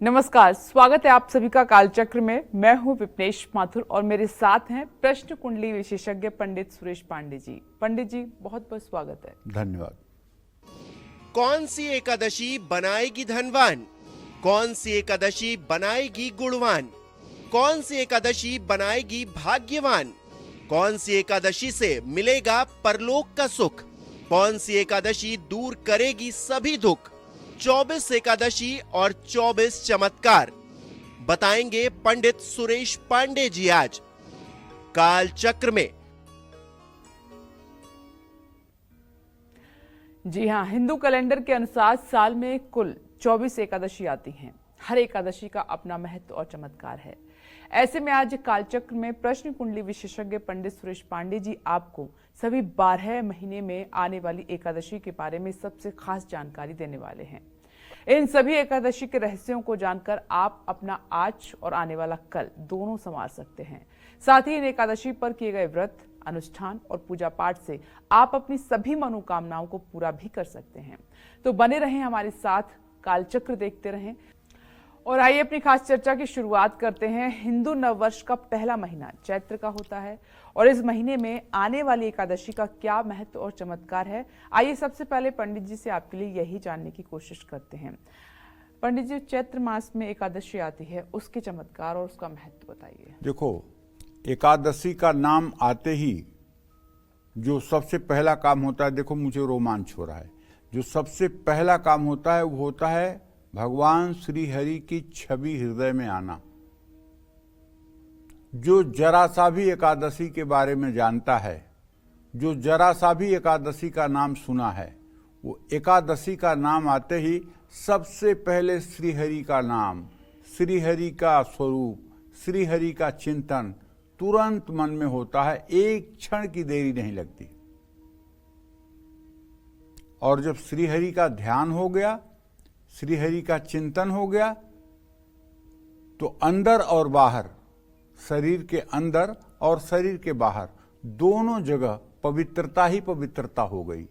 नमस्कार, स्वागत है आप सभी का कालचक्र में। मैं हूं विपनेश माथुर और मेरे साथ हैं प्रश्न कुंडली विशेषज्ञ पंडित सुरेश पांडे जी। पंडित जी, बहुत बहुत स्वागत है। धन्यवाद। कौन सी एकादशी बनाएगी धनवान? कौन सी एकादशी बनाएगी गुणवान? कौन सी एकादशी बनाएगी भाग्यवान? कौन सी एकादशी से मिलेगा परलोक का सुख? कौन सी एकादशी दूर करेगी सभी दुख? 24 एकादशी और 24 चमत्कार बताएंगे पंडित सुरेश पांडे जी आज काल चक्र में। जी हाँ, हिंदू कैलेंडर के अनुसार साल में कुल 24 एकादशी आती हैं। हर एकादशी का अपना महत्व और चमत्कार है। ऐसे में आज कालचक्र में प्रश्न कुंडली विशेषज्ञ पंडित सुरेश पांडे जी आपको सभी 12 महीने में आने वाली एकादशी के बारे में सबसे खास जानकारी देने वाले हैं। इन सभी एकादशी के रहस्यों को जानकर आप अपना आज और आने वाला कल दोनों संवार सकते हैं। साथ ही इन एकादशी पर किए गए व्रत, अनुष्ठान और पूजा पाठ से आप अपनी सभी मनोकामनाओं को पूरा भी कर सकते हैं। तो बने रहें हमारे साथ, कालचक्र देखते रहें। और आइए अपनी खास चर्चा की शुरुआत करते हैं। हिंदू नववर्ष का पहला महीना चैत्र का होता है और इस महीने में आने वाली एकादशी का क्या महत्व और चमत्कार है, आइए सबसे पहले पंडित जी से आपके लिए यही जानने की कोशिश करते हैं। पंडित जी, चैत्र मास में एकादशी आती है, उसके चमत्कार और उसका महत्व बताइए। देखो, एकादशी का नाम आते ही जो सबसे पहला काम होता है, देखो मुझे रोमांच हो रहा है, जो सबसे पहला काम होता है वो होता है भगवान श्री हरि की छवि हृदय में आना। जो जरा सा भी एकादशी के बारे में जानता है, जो जरा सा भी एकादशी का नाम सुना है, वो एकादशी का नाम आते ही सबसे पहले श्री हरि का नाम, श्री हरि का स्वरूप, श्री हरि का चिंतन तुरंत मन में होता है। एक क्षण की देरी नहीं लगती। और जब श्री हरि का ध्यान हो गया, श्री हरि का चिंतन हो गया, तो अंदर और बाहर, शरीर के अंदर और शरीर के बाहर दोनों जगह पवित्रता ही पवित्रता हो गई।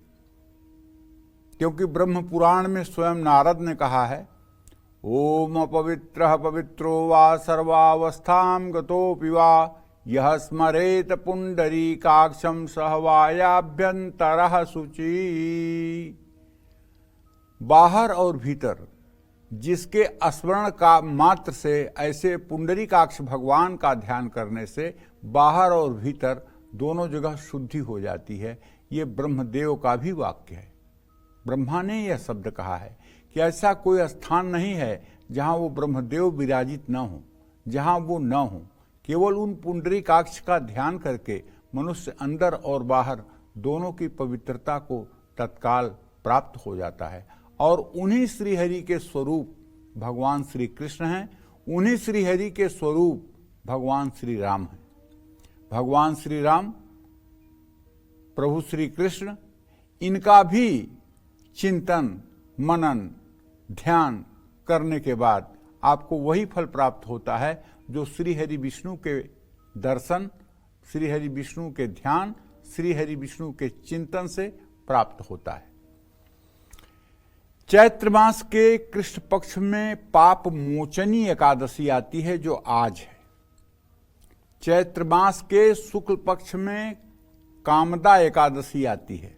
क्योंकि ब्रह्म पुराण में स्वयं नारद ने कहा है, ओम अपवित्रः पवित्रो वा सर्वावस्थां गतोऽपि वा यः स्मरेत पुंडरीकाक्षं सहवायाभ्यंतरः शुचि। बाहर और भीतर जिसके स्मरण का मात्र से, ऐसे पुंडरीकाक्ष भगवान का ध्यान करने से बाहर और भीतर दोनों जगह शुद्धि हो जाती है। ये ब्रह्मदेव का भी वाक्य है। ब्रह्मा ने यह शब्द कहा है कि ऐसा कोई स्थान नहीं है जहां वो ब्रह्मदेव विराजित न हो, जहां वो न हो। केवल उन पुंडरीकाक्ष का ध्यान करके मनुष्य अंदर और बाहर दोनों की पवित्रता को तत्काल प्राप्त हो जाता है। और उन्हीं श्री हरि के स्वरूप भगवान श्री कृष्ण हैं, उन्हीं श्री हरि के स्वरूप भगवान श्री राम हैं। भगवान श्री राम, प्रभु श्री कृष्ण, इनका भी चिंतन, मनन, ध्यान करने के बाद आपको वही फल प्राप्त होता है जो श्री हरि विष्णु के दर्शन, श्री हरि विष्णु के ध्यान, श्री हरि विष्णु के चिंतन से प्राप्त होता है। चैत्र मास के कृष्ण पक्ष में पाप मोचनी एकादशी आती है, जो आज है। चैत्र मास के शुक्ल पक्ष में कामदा एकादशी आती है।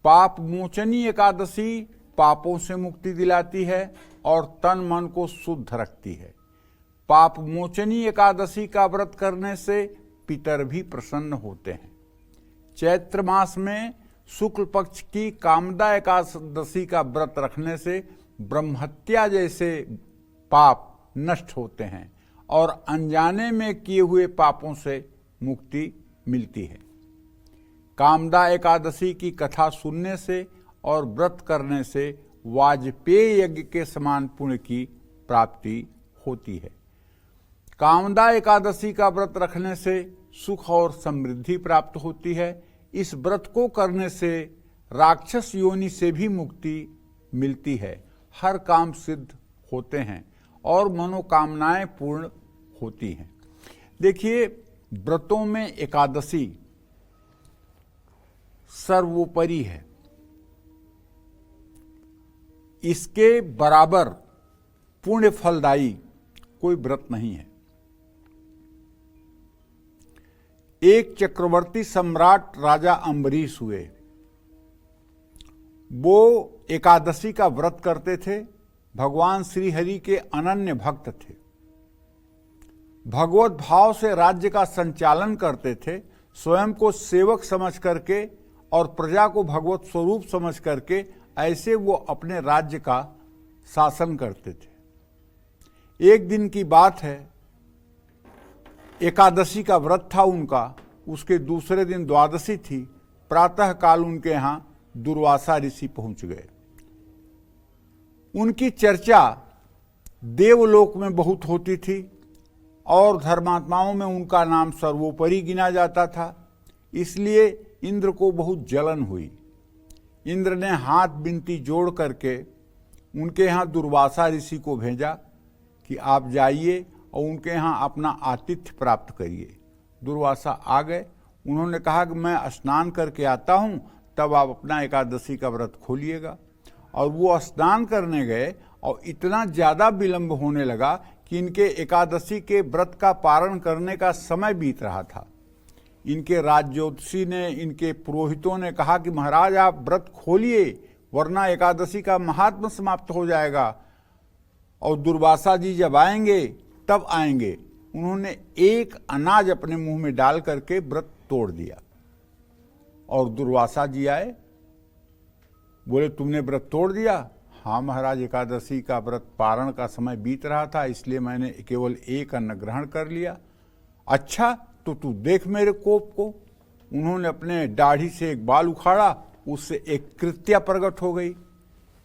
पाप मोचनी एकादशी पापों से मुक्ति दिलाती है और तन मन को शुद्ध रखती है। पाप मोचनी एकादशी का व्रत करने से पितर भी प्रसन्न होते हैं। चैत्र मास में शुक्ल पक्ष की कामदा एकादशी का व्रत रखने से ब्रह्महत्या जैसे पाप नष्ट होते हैं और अनजाने में किए हुए पापों से मुक्ति मिलती है। कामदा एकादशी की कथा सुनने से और व्रत करने से वाजपेय यज्ञ के समान पुण्य की प्राप्ति होती है। कामदा एकादशी का व्रत रखने से सुख और समृद्धि प्राप्त होती है। इस व्रत को करने से राक्षस योनि से भी मुक्ति मिलती है। हर काम सिद्ध होते हैं और मनोकामनाएं पूर्ण होती हैं। देखिए, व्रतों में एकादशी सर्वोपरि है। इसके बराबर पुण्य फलदायी कोई व्रत नहीं है। एक चक्रवर्ती सम्राट राजा अम्बरीश हुए। वो एकादशी का व्रत करते थे, भगवान श्री हरि के अनन्य भक्त थे, भगवत भाव से राज्य का संचालन करते थे, स्वयं को सेवक समझ करके और प्रजा को भगवत स्वरूप समझ करके ऐसे वो अपने राज्य का शासन करते थे। एक दिन की बात है, एकादशी का व्रत था उनका, उसके दूसरे दिन द्वादशी थी। प्रातः काल उनके यहां दुर्वासा ऋषि पहुंच गए। उनकी चर्चा देवलोक में बहुत होती थी और धर्मात्माओं में उनका नाम सर्वोपरि गिना जाता था, इसलिए इंद्र को बहुत जलन हुई। इंद्र ने हाथ बिनती जोड़ करके उनके यहाँ दुर्वासा ऋषि को भेजा कि आप जाइए और उनके यहाँ अपना आतिथ्य प्राप्त करिए। दुर्वासा आ गए। उन्होंने कहा कि मैं स्नान करके आता हूँ, तब आप अपना एकादशी का व्रत खोलिएगा। और वो स्नान करने गए और इतना ज़्यादा विलंब होने लगा कि इनके एकादशी के व्रत का पारण करने का समय बीत रहा था। इनके राजज्योतिषी ने, इनके पुरोहितों ने कहा कि महाराज आप व्रत खोलिए, वरना एकादशी का महात्म समाप्त हो जाएगा और दुर्वासा जी जब आएंगे तब आएंगे। उन्होंने एक अनाज अपने मुंह में डाल करके व्रत तोड़ दिया और दुर्वासा जी आए, बोले तुमने व्रत तोड़ दिया? हाँ महाराज, एकादशी का व्रत पारण का समय बीत रहा था, इसलिए मैंने केवल एक अन्न ग्रहण कर लिया। अच्छा, तो तू देख मेरे कोप को। उन्होंने अपने दाढ़ी से एक बाल उखाड़ा, उससे एक कृत्या प्रकट हो गई।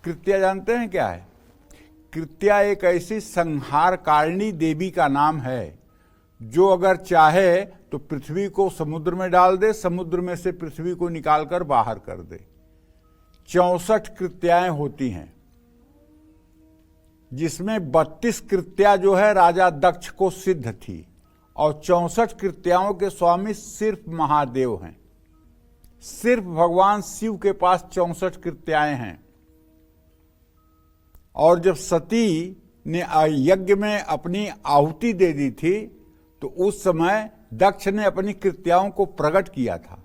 कृत्या जानते हैं क्या है? कृत्या एक ऐसी संहारकारिणी देवी का नाम है जो अगर चाहे तो पृथ्वी को समुद्र में डाल दे, समुद्र में से पृथ्वी को निकालकर बाहर कर दे। 64 कृत्याएं होती हैं, जिसमें 32 कृत्या जो है राजा दक्ष को सिद्ध थी और 64 कृत्याओं के स्वामी सिर्फ महादेव हैं। सिर्फ भगवान शिव के पास 64 कृत्याएं हैं। और जब सती ने यज्ञ में अपनी आहुति दे दी थी तो उस समय दक्ष ने अपनी कृत्याओं को प्रकट किया था,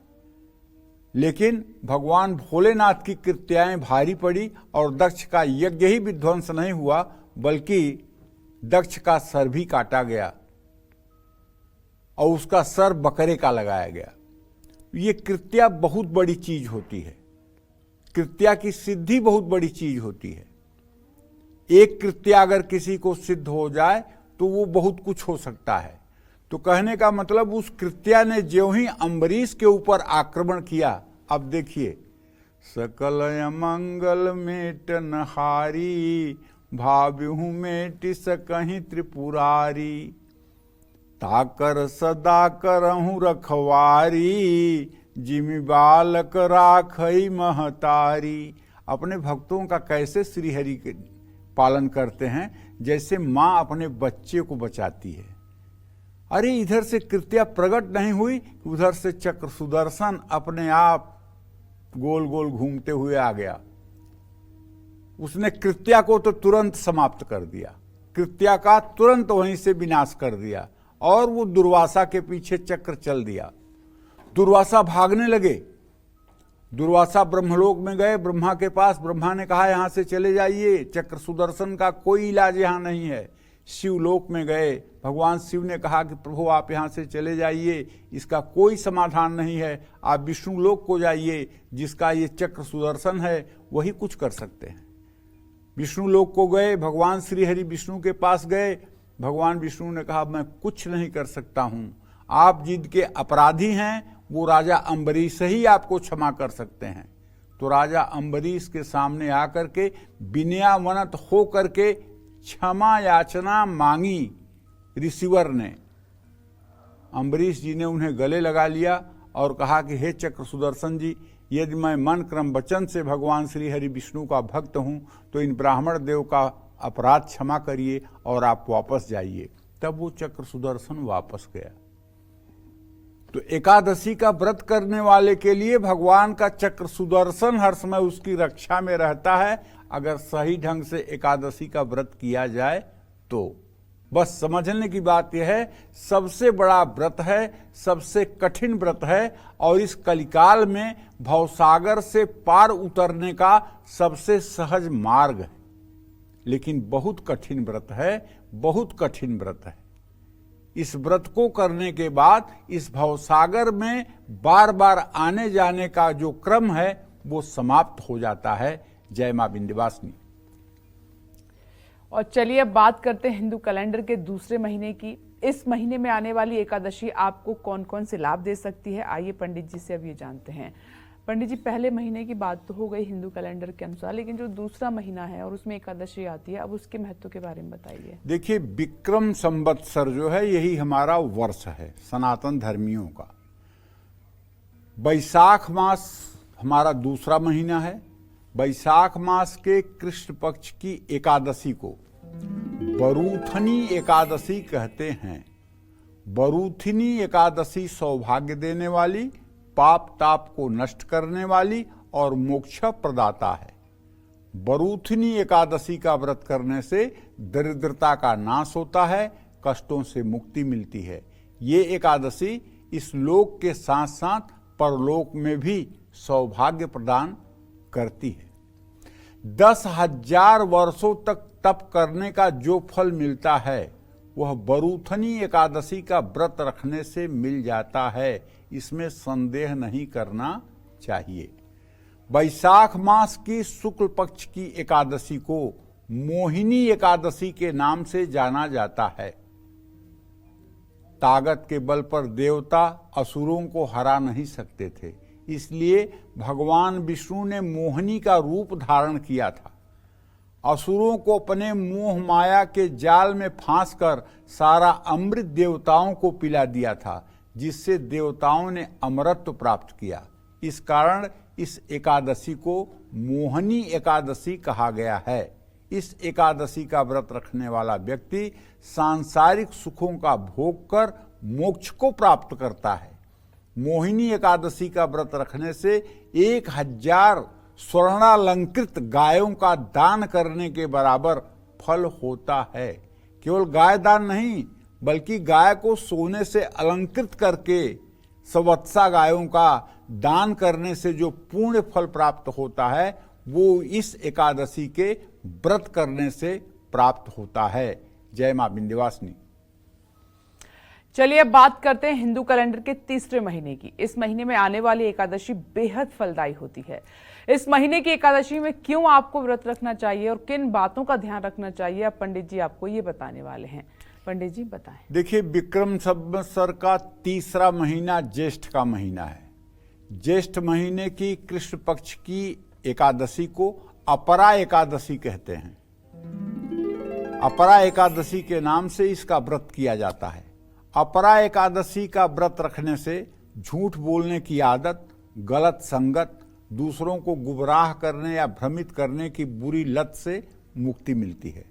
लेकिन भगवान भोलेनाथ की कृत्याएं भारी पड़ी और दक्ष का यज्ञ ही विध्वंस नहीं हुआ, बल्कि दक्ष का सर भी काटा गया और उसका सर बकरे का लगाया गया। ये कृत्या बहुत बड़ी चीज होती है, कृत्या की सिद्धि बहुत बड़ी चीज होती है। एक कृत्या अगर किसी को सिद्ध हो जाए तो वो बहुत कुछ हो सकता है। तो कहने का मतलब उस कृत्या ने ज्यों ही अम्बरीश के ऊपर आक्रमण किया, अब देखिए, सकल अमंगल मेटन हारी, भाव्यहु मेटि सकहि त्रिपुरारी, ताकर सदा करहु रखवारी, जिमि बालक राखई महतारी। अपने भक्तों का कैसे श्रीहरि के पालन करते हैं, जैसे माँ अपने बच्चे को बचाती है। अरे इधर से कृत्या प्रकट नहीं हुई, उधर से चक्र सुदर्शन अपने आप गोल गोल घूमते हुए आ गया। उसने कृत्या को तो तुरंत समाप्त कर दिया, कृत्या का तुरंत वहीं से विनाश कर दिया और वो दुर्वासा के पीछे चक्र चल दिया। दुर्वासा भागने लगे। दुर्वासा ब्रह्मलोक में गए, ब्रह्मा के पास। ब्रह्मा ने कहा यहां से चले जाइए, चक्र सुदर्शन का कोई इलाज यहां नहीं है। शिवलोक में गए, भगवान शिव ने कहा कि प्रभु आप यहां से चले जाइए, इसका कोई समाधान नहीं है, आप विष्णु लोक को जाइए, जिसका ये चक्र सुदर्शन है वही कुछ कर सकते हैं। विष्णु लोक को गए, भगवान श्री हरि विष्णु के पास गए। भगवान विष्णु ने कहा मैं कुछ नहीं कर सकता हूं, आप जिनके अपराधी हैं वो राजा अम्बरीश ही आपको क्षमा कर सकते हैं। तो राजा अम्बरीश के सामने आकर के विनयावनत हो करके क्षमा याचना मांगी ऋषिवर ने। अम्बरीश जी ने उन्हें गले लगा लिया और कहा कि हे चक्र सुदर्शन जी, यदि मैं मन क्रम वचन से भगवान श्री हरि विष्णु का भक्त हूं तो इन ब्राह्मण देव का अपराध क्षमा करिए और आप वापस जाइए। तब वो चक्र सुदर्शन वापस गया। तो एकादशी का व्रत करने वाले के लिए भगवान का चक्र सुदर्शन हर समय उसकी रक्षा में रहता है, अगर सही ढंग से एकादशी का व्रत किया जाए तो। बस समझने की बात यह है, सबसे बड़ा व्रत है, सबसे कठिन व्रत है, और इस कलिकाल में भवसागर से पार उतरने का सबसे सहज मार्ग है। लेकिन बहुत कठिन व्रत है, बहुत कठिन व्रत है। इस व्रत को करने के बाद इस भवसागर में बार बार आने जाने का जो क्रम है वो समाप्त हो जाता है। जय मां विंध्यवासिनी। और चलिए अब बात करते हैं हिंदू कैलेंडर के दूसरे महीने की। इस महीने में आने वाली एकादशी आपको कौन कौन से लाभ दे सकती है, आइए पंडित जी से अब ये जानते हैं। पंडित जी, पहले महीने की बात तो हो गई हिंदू कैलेंडर के अनुसार, लेकिन जो दूसरा महीना है और उसमें एकादशी आती है, अब उसके महत्व के बारे में बताइए। देखिए, विक्रम संवत्सर जो है यही हमारा वर्ष है सनातन धर्मियों का। वैशाख मास हमारा दूसरा महीना है। वैशाख मास के कृष्ण पक्ष की एकादशी को बरूथनी एकादशी कहते हैं। बरूथनी एकादशी सौभाग्य देने वाली, पाप ताप को नष्ट करने वाली और मोक्ष प्रदाता है। बरूथनी एकादशी का व्रत करने से दरिद्रता का नाश होता है, कष्टों से मुक्ति मिलती है। ये एकादशी इस लोक के साथ साथ परलोक में भी सौभाग्य प्रदान करती है। 10,000 वर्षों तक तप करने का जो फल मिलता है वह बरूथनी एकादशी का व्रत रखने से मिल जाता है, इसमें संदेह नहीं करना चाहिए। वैशाख मास की शुक्ल पक्ष की एकादशी को मोहिनी एकादशी के नाम से जाना जाता है। ताकत के बल पर देवता असुरों को हरा नहीं सकते थे, इसलिए भगवान विष्णु ने मोहिनी का रूप धारण किया था। असुरों को अपने मोह माया के जाल में फांसकर सारा अमृत देवताओं को पिला दिया था, जिससे देवताओं ने अमरत्व प्राप्त किया। इस कारण इस एकादशी को मोहिनी एकादशी कहा गया है। इस एकादशी का व्रत रखने वाला व्यक्ति सांसारिक सुखों का भोग कर मोक्ष को प्राप्त करता है। मोहिनी एकादशी का व्रत रखने से 1000 स्वर्णालंकृत गायों का दान करने के बराबर फल होता है। केवल गाय दान नहीं, बल्कि गाय को सोने से अलंकृत करके संवत्सा गायों का दान करने से जो पुण्य फल प्राप्त होता है वो इस एकादशी के व्रत करने से प्राप्त होता है। जय मां विंध्यवासिनी। चलिए अब बात करते हैं हिंदू कैलेंडर के तीसरे महीने की। इस महीने में आने वाली एकादशी बेहद फलदायी होती है। इस महीने की एकादशी में क्यों आपको व्रत रखना चाहिए और किन बातों का ध्यान रखना चाहिए, अब पंडित जी आपको ये बताने वाले हैं। पंडित जी बताएं। देखिए, विक्रम संवत्सर का तीसरा महीना ज्येष्ठ का महीना है। ज्येष्ठ महीने की कृष्ण पक्ष की एकादशी को अपरा एकादशी कहते हैं। अपरा एकादशी के नाम से इसका व्रत किया जाता है। अपरा एकादशी का व्रत रखने से झूठ बोलने की आदत, गलत संगत, दूसरों को गुमराह करने या भ्रमित करने की बुरी लत से मुक्ति मिलती है।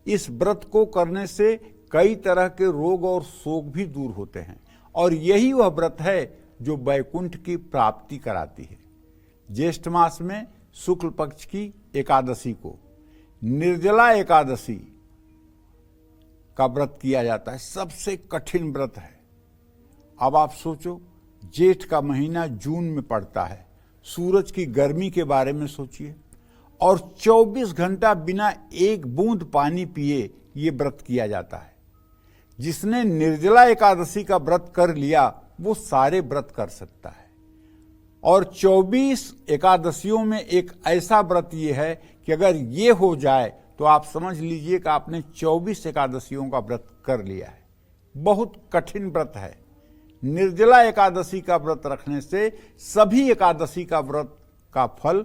इस व्रत को करने से कई तरह के रोग और शोक भी दूर होते हैं, और यही वह व्रत है जो वैकुंठ की प्राप्ति कराती है। ज्येष्ठ मास में शुक्ल पक्ष की एकादशी को निर्जला एकादशी का व्रत किया जाता है। सबसे कठिन व्रत है। अब आप सोचो, जेठ का महीना जून में पड़ता है। सूरज की गर्मी के बारे में सोचिए, और 24 घंटा बिना एक बूंद पानी पिए ये व्रत किया जाता है। जिसने निर्जला एकादशी का व्रत कर लिया वो सारे व्रत कर सकता है। और 24 एकादशियों में एक ऐसा व्रत ये है कि अगर ये हो जाए तो आप समझ लीजिए कि आपने 24 एकादशियों का व्रत कर लिया है। बहुत कठिन व्रत है। निर्जला एकादशी का व्रत रखने से सभी एकादशी का व्रत का फल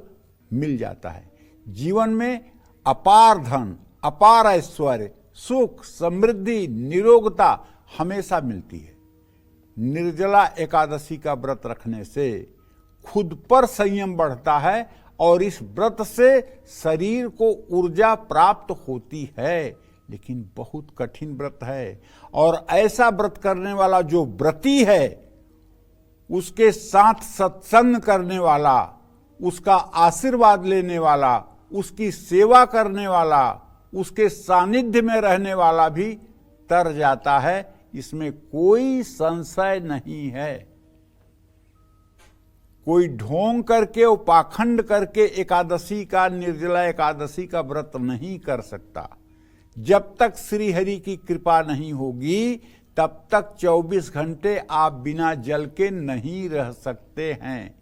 मिल जाता है। जीवन में अपार धन, अपार ऐश्वर्य, सुख, समृद्धि, निरोगता हमेशा मिलती है। निर्जला एकादशी का व्रत रखने से खुद पर संयम बढ़ता है, और इस व्रत से शरीर को ऊर्जा प्राप्त होती है। लेकिन बहुत कठिन व्रत है, और ऐसा व्रत करने वाला जो व्रती है उसके साथ सत्संग करने वाला, उसका आशीर्वाद लेने वाला, उसकी सेवा करने वाला, उसके सानिध्य में रहने वाला भी तर जाता है, इसमें कोई संशय नहीं है। कोई ढोंग करके और पाखंड करके एकादशी का, निर्जला एकादशी का व्रत नहीं कर सकता। जब तक श्री हरि की कृपा नहीं होगी तब तक 24 घंटे आप बिना जल के नहीं रह सकते हैं।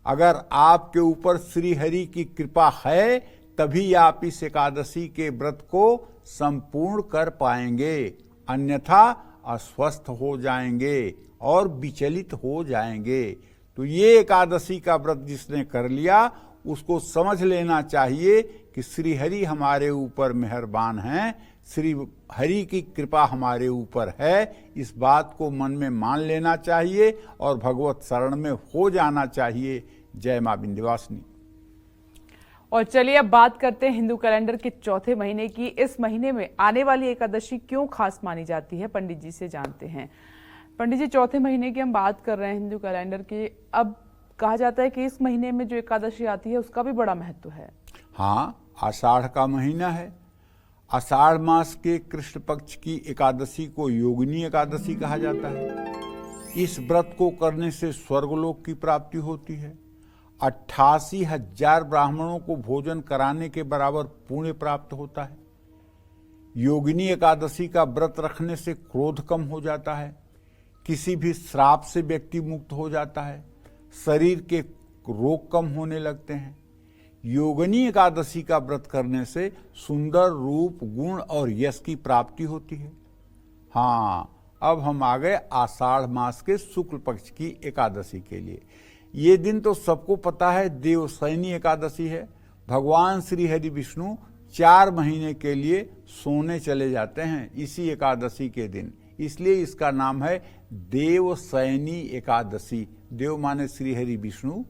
अगर आपके ऊपर श्री हरि की कृपा है तभी आप इस एकादशी के व्रत को संपूर्ण कर पाएंगे, अन्यथा अस्वस्थ हो जाएंगे और विचलित हो जाएंगे। तो ये एकादशी का व्रत जिसने कर लिया उसको समझ लेना चाहिए कि श्री हरि हमारे ऊपर मेहरबान हैं, श्री हरि की कृपा हमारे ऊपर है। इस बात को मन में मान लेना चाहिए और भगवत शरण में हो जाना चाहिए। जय मां विंध्यवासिनी। और चलिए अब बात करते हैं हिंदू कैलेंडर के चौथे महीने की। इस महीने में आने वाली एकादशी क्यों खास मानी जाती है, पंडित जी से जानते हैं। पंडित जी, चौथे महीने की हम बात कर रहे हैं हिंदू कैलेंडर की। अब कहा जाता है कि इस महीने में जो एकादशी आती है उसका भी बड़ा महत्व है। हाँ, आषाढ़ का महीना है। आषाढ़ मास के कृष्ण पक्ष की एकादशी को योगिनी एकादशी कहा जाता है। इस व्रत को करने से स्वर्गलोक की प्राप्ति होती है। 88,000 ब्राह्मणों को भोजन कराने के बराबर पुण्य प्राप्त होता है। योगिनी एकादशी का व्रत रखने से क्रोध कम हो जाता है, किसी भी श्राप से व्यक्ति मुक्त हो जाता है, शरीर के रोग कम होने लगते हैं। योगिनी एकादशी का व्रत करने से सुंदर रूप, गुण और यश की प्राप्ति होती है। हाँ, अब हम आ गए आषाढ़ मास के शुक्ल पक्ष की एकादशी के लिए। ये दिन तो सबको पता है, देवशयनी एकादशी है। भगवान श्री हरि विष्णु 4 महीने के लिए सोने चले जाते हैं इसी एकादशी के दिन, इसलिए इसका नाम है देवशयनी एकादशी। देव माने श्री हरि विष्णु,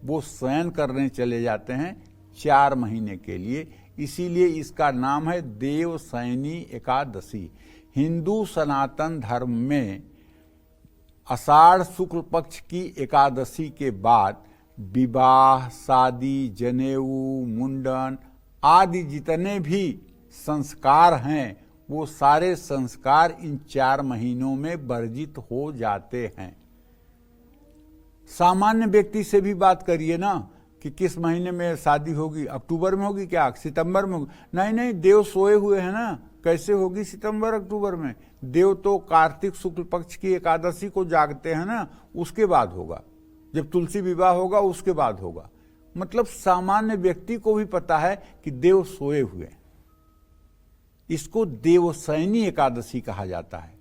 वो शयन करने चले जाते हैं 4 महीने के लिए, इसीलिए इसका नाम है देवशयनी एकादशी। हिंदू सनातन धर्म में आषाढ़ शुक्ल पक्ष की एकादशी के बाद विवाह, शादी, जनेऊ, मुंडन आदि जितने भी संस्कार हैं वो सारे संस्कार इन 4 महीनों में वर्जित हो जाते हैं। सामान्य व्यक्ति से भी बात करिए ना कि किस महीने में शादी होगी, अक्टूबर में होगी क्या, सितंबर में होगी? नहीं, देव सोए हुए हैं ना, कैसे होगी सितंबर अक्टूबर में? देव तो कार्तिक शुक्ल पक्ष की एकादशी को जागते हैं ना, उसके बाद होगा। जब तुलसी विवाह होगा उसके बाद होगा। मतलब सामान्य व्यक्ति को भी पता है कि देव सोए हुए हैं। इसको देवशयनी एकादशी कहा जाता है।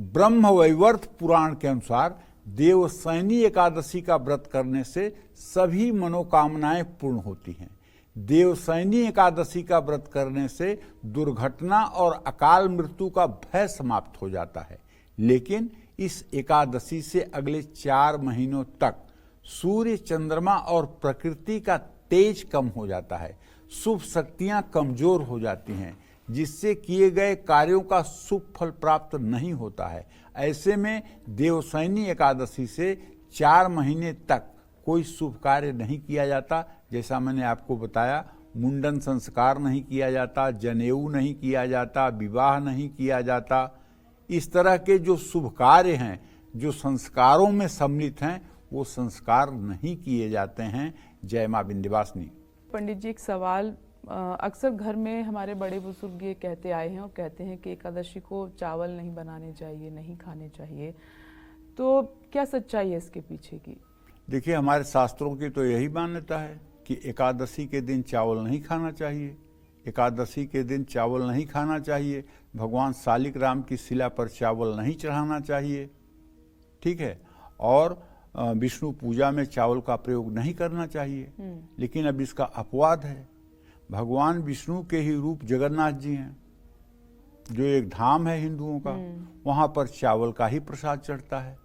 ब्रह्म वैवर्त पुराण के अनुसार देवशयनी एकादशी का व्रत करने से सभी मनोकामनाएं पूर्ण होती हैं। देवशयनी एकादशी का व्रत करने से दुर्घटना और अकाल मृत्यु का भय समाप्त हो जाता है। लेकिन इस एकादशी से अगले 4 महीनों तक सूर्य, चंद्रमा और प्रकृति का तेज कम हो जाता है, शुभ शक्तियां कमजोर हो जाती हैं, जिससे किए गए कार्यों का शुभ फल प्राप्त नहीं होता है। ऐसे में देवशयनी एकादशी से 4 महीने तक कोई शुभ कार्य नहीं किया जाता। जैसा मैंने आपको बताया, मुंडन संस्कार नहीं किया जाता, जनेऊ नहीं किया जाता, विवाह नहीं किया जाता। इस तरह के जो शुभ कार्य हैं, जो संस्कारों में सम्मिलित हैं, वो संस्कार नहीं किए जाते हैं। जय मां विंध्यवासिनी। पंडित जी, एक सवाल, अक्सर घर में हमारे बड़े बुजुर्ग ये कहते आए हैं और कहते हैं कि एकादशी को चावल नहीं बनाने चाहिए, नहीं खाने चाहिए, तो क्या सच्चाई है इसके पीछे की? देखिए, हमारे शास्त्रों की तो यही मान्यता है कि एकादशी के दिन चावल नहीं खाना चाहिए। एकादशी के दिन चावल नहीं खाना चाहिए। भगवान शालिग्राम की शिला पर चावल नहीं चढ़ाना चाहिए, ठीक है। और विष्णु पूजा में चावल का प्रयोग नहीं करना चाहिए। लेकिन अब इसका अपवाद है। भगवान विष्णु के ही रूप जगन्नाथ जी हैं, जो एक धाम है हिंदुओं का, वहां पर चावल का ही प्रसाद चढ़ता है।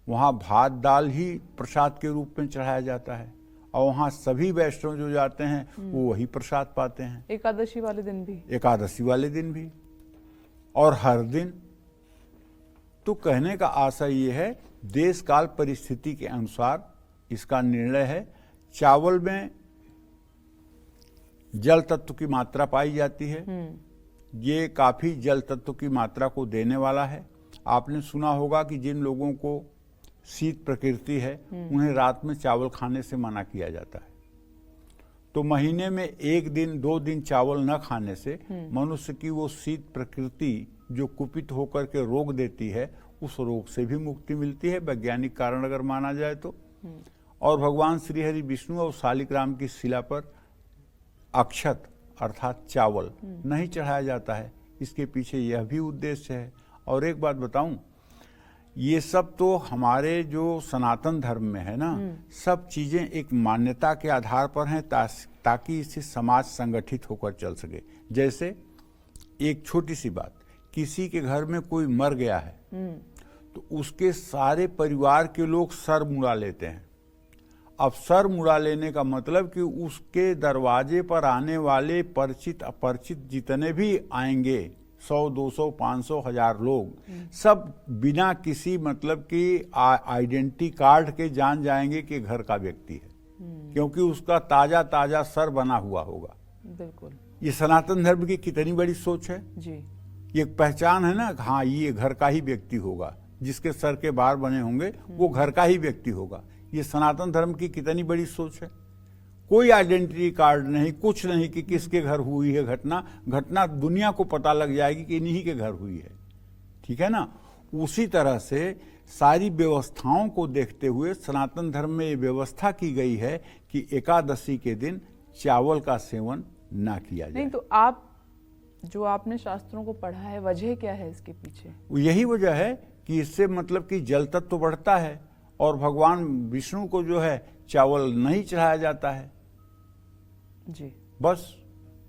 वहां भात दाल ही प्रसाद के रूप में चढ़ाया जाता है और वहां सभी वैष्णव जो जाते हैं वो वही प्रसाद पाते हैं। एकादशी वाले दिन भी? एकादशी वाले दिन भी, और हर दिन। तो कहने का आशय ये है, देश काल परिस्थिति के अनुसार इसका निर्णय है। चावल में जल तत्व की मात्रा पाई जाती है, ये काफी जल तत्व की मात्रा को देने वाला है। आपने सुना होगा कि जिन लोगों को शीत प्रकृति है उन्हें रात में चावल खाने से मना किया जाता है। तो महीने में 1 दिन 2 दिन चावल न खाने से मनुष्य की वो शीत प्रकृति जो कुपित होकर के रोग देती है, उस रोग से भी मुक्ति मिलती है, वैज्ञानिक कारण अगर माना जाए तो। और भगवान श्री हरि विष्णु और शालिग्राम की शिला पर अक्षत अर्थात चावल नहीं चढ़ाया जाता है। इसके पीछे यह भी उद्देश्य है। और एक बात बताऊं, ये सब तो हमारे जो सनातन धर्म में है ना, सब चीजें एक मान्यता के आधार पर हैं ताकि इससे समाज संगठित होकर चल सके। जैसे एक छोटी सी बात, किसी के घर में कोई मर गया है तो उसके सारे परिवार के लोग सर मुड़ा लेते हैं। अब सर मुड़ा लेने का मतलब कि उसके दरवाजे पर आने वाले परिचित अपरिचित जितने भी आएंगे, 100 200 500 1000 लोग, सब बिना किसी मतलब कि आइडेंटिटी कार्ड के जान जाएंगे कि घर का व्यक्ति है, क्योंकि उसका ताजा ताजा सर बना हुआ होगा। बिल्कुल, ये सनातन धर्म की कितनी बड़ी सोच है जी। ये पहचान है ना, हाँ ये घर का ही व्यक्ति होगा, जिसके सर के बाल बने होंगे वो घर का ही व्यक्ति होगा। ये सनातन धर्म की कितनी बड़ी सोच है। कोई आइडेंटिटी कार्ड नहीं, कुछ नहीं कि किसके घर हुई है घटना दुनिया को पता लग जाएगी कि इन्हीं के घर हुई है, ठीक है ना। उसी तरह से सारी व्यवस्थाओं को देखते हुए सनातन धर्म में ये व्यवस्था की गई है कि एकादशी के दिन चावल का सेवन ना किया जाए। नहीं तो आप जो आपने शास्त्रों को पढ़ा है, वजह क्या है इसके पीछे? यही वजह है कि इससे मतलब कि जल तत्व तो बढ़ता है और भगवान विष्णु को जो है चावल नहीं चढ़ाया जाता है जी। बस।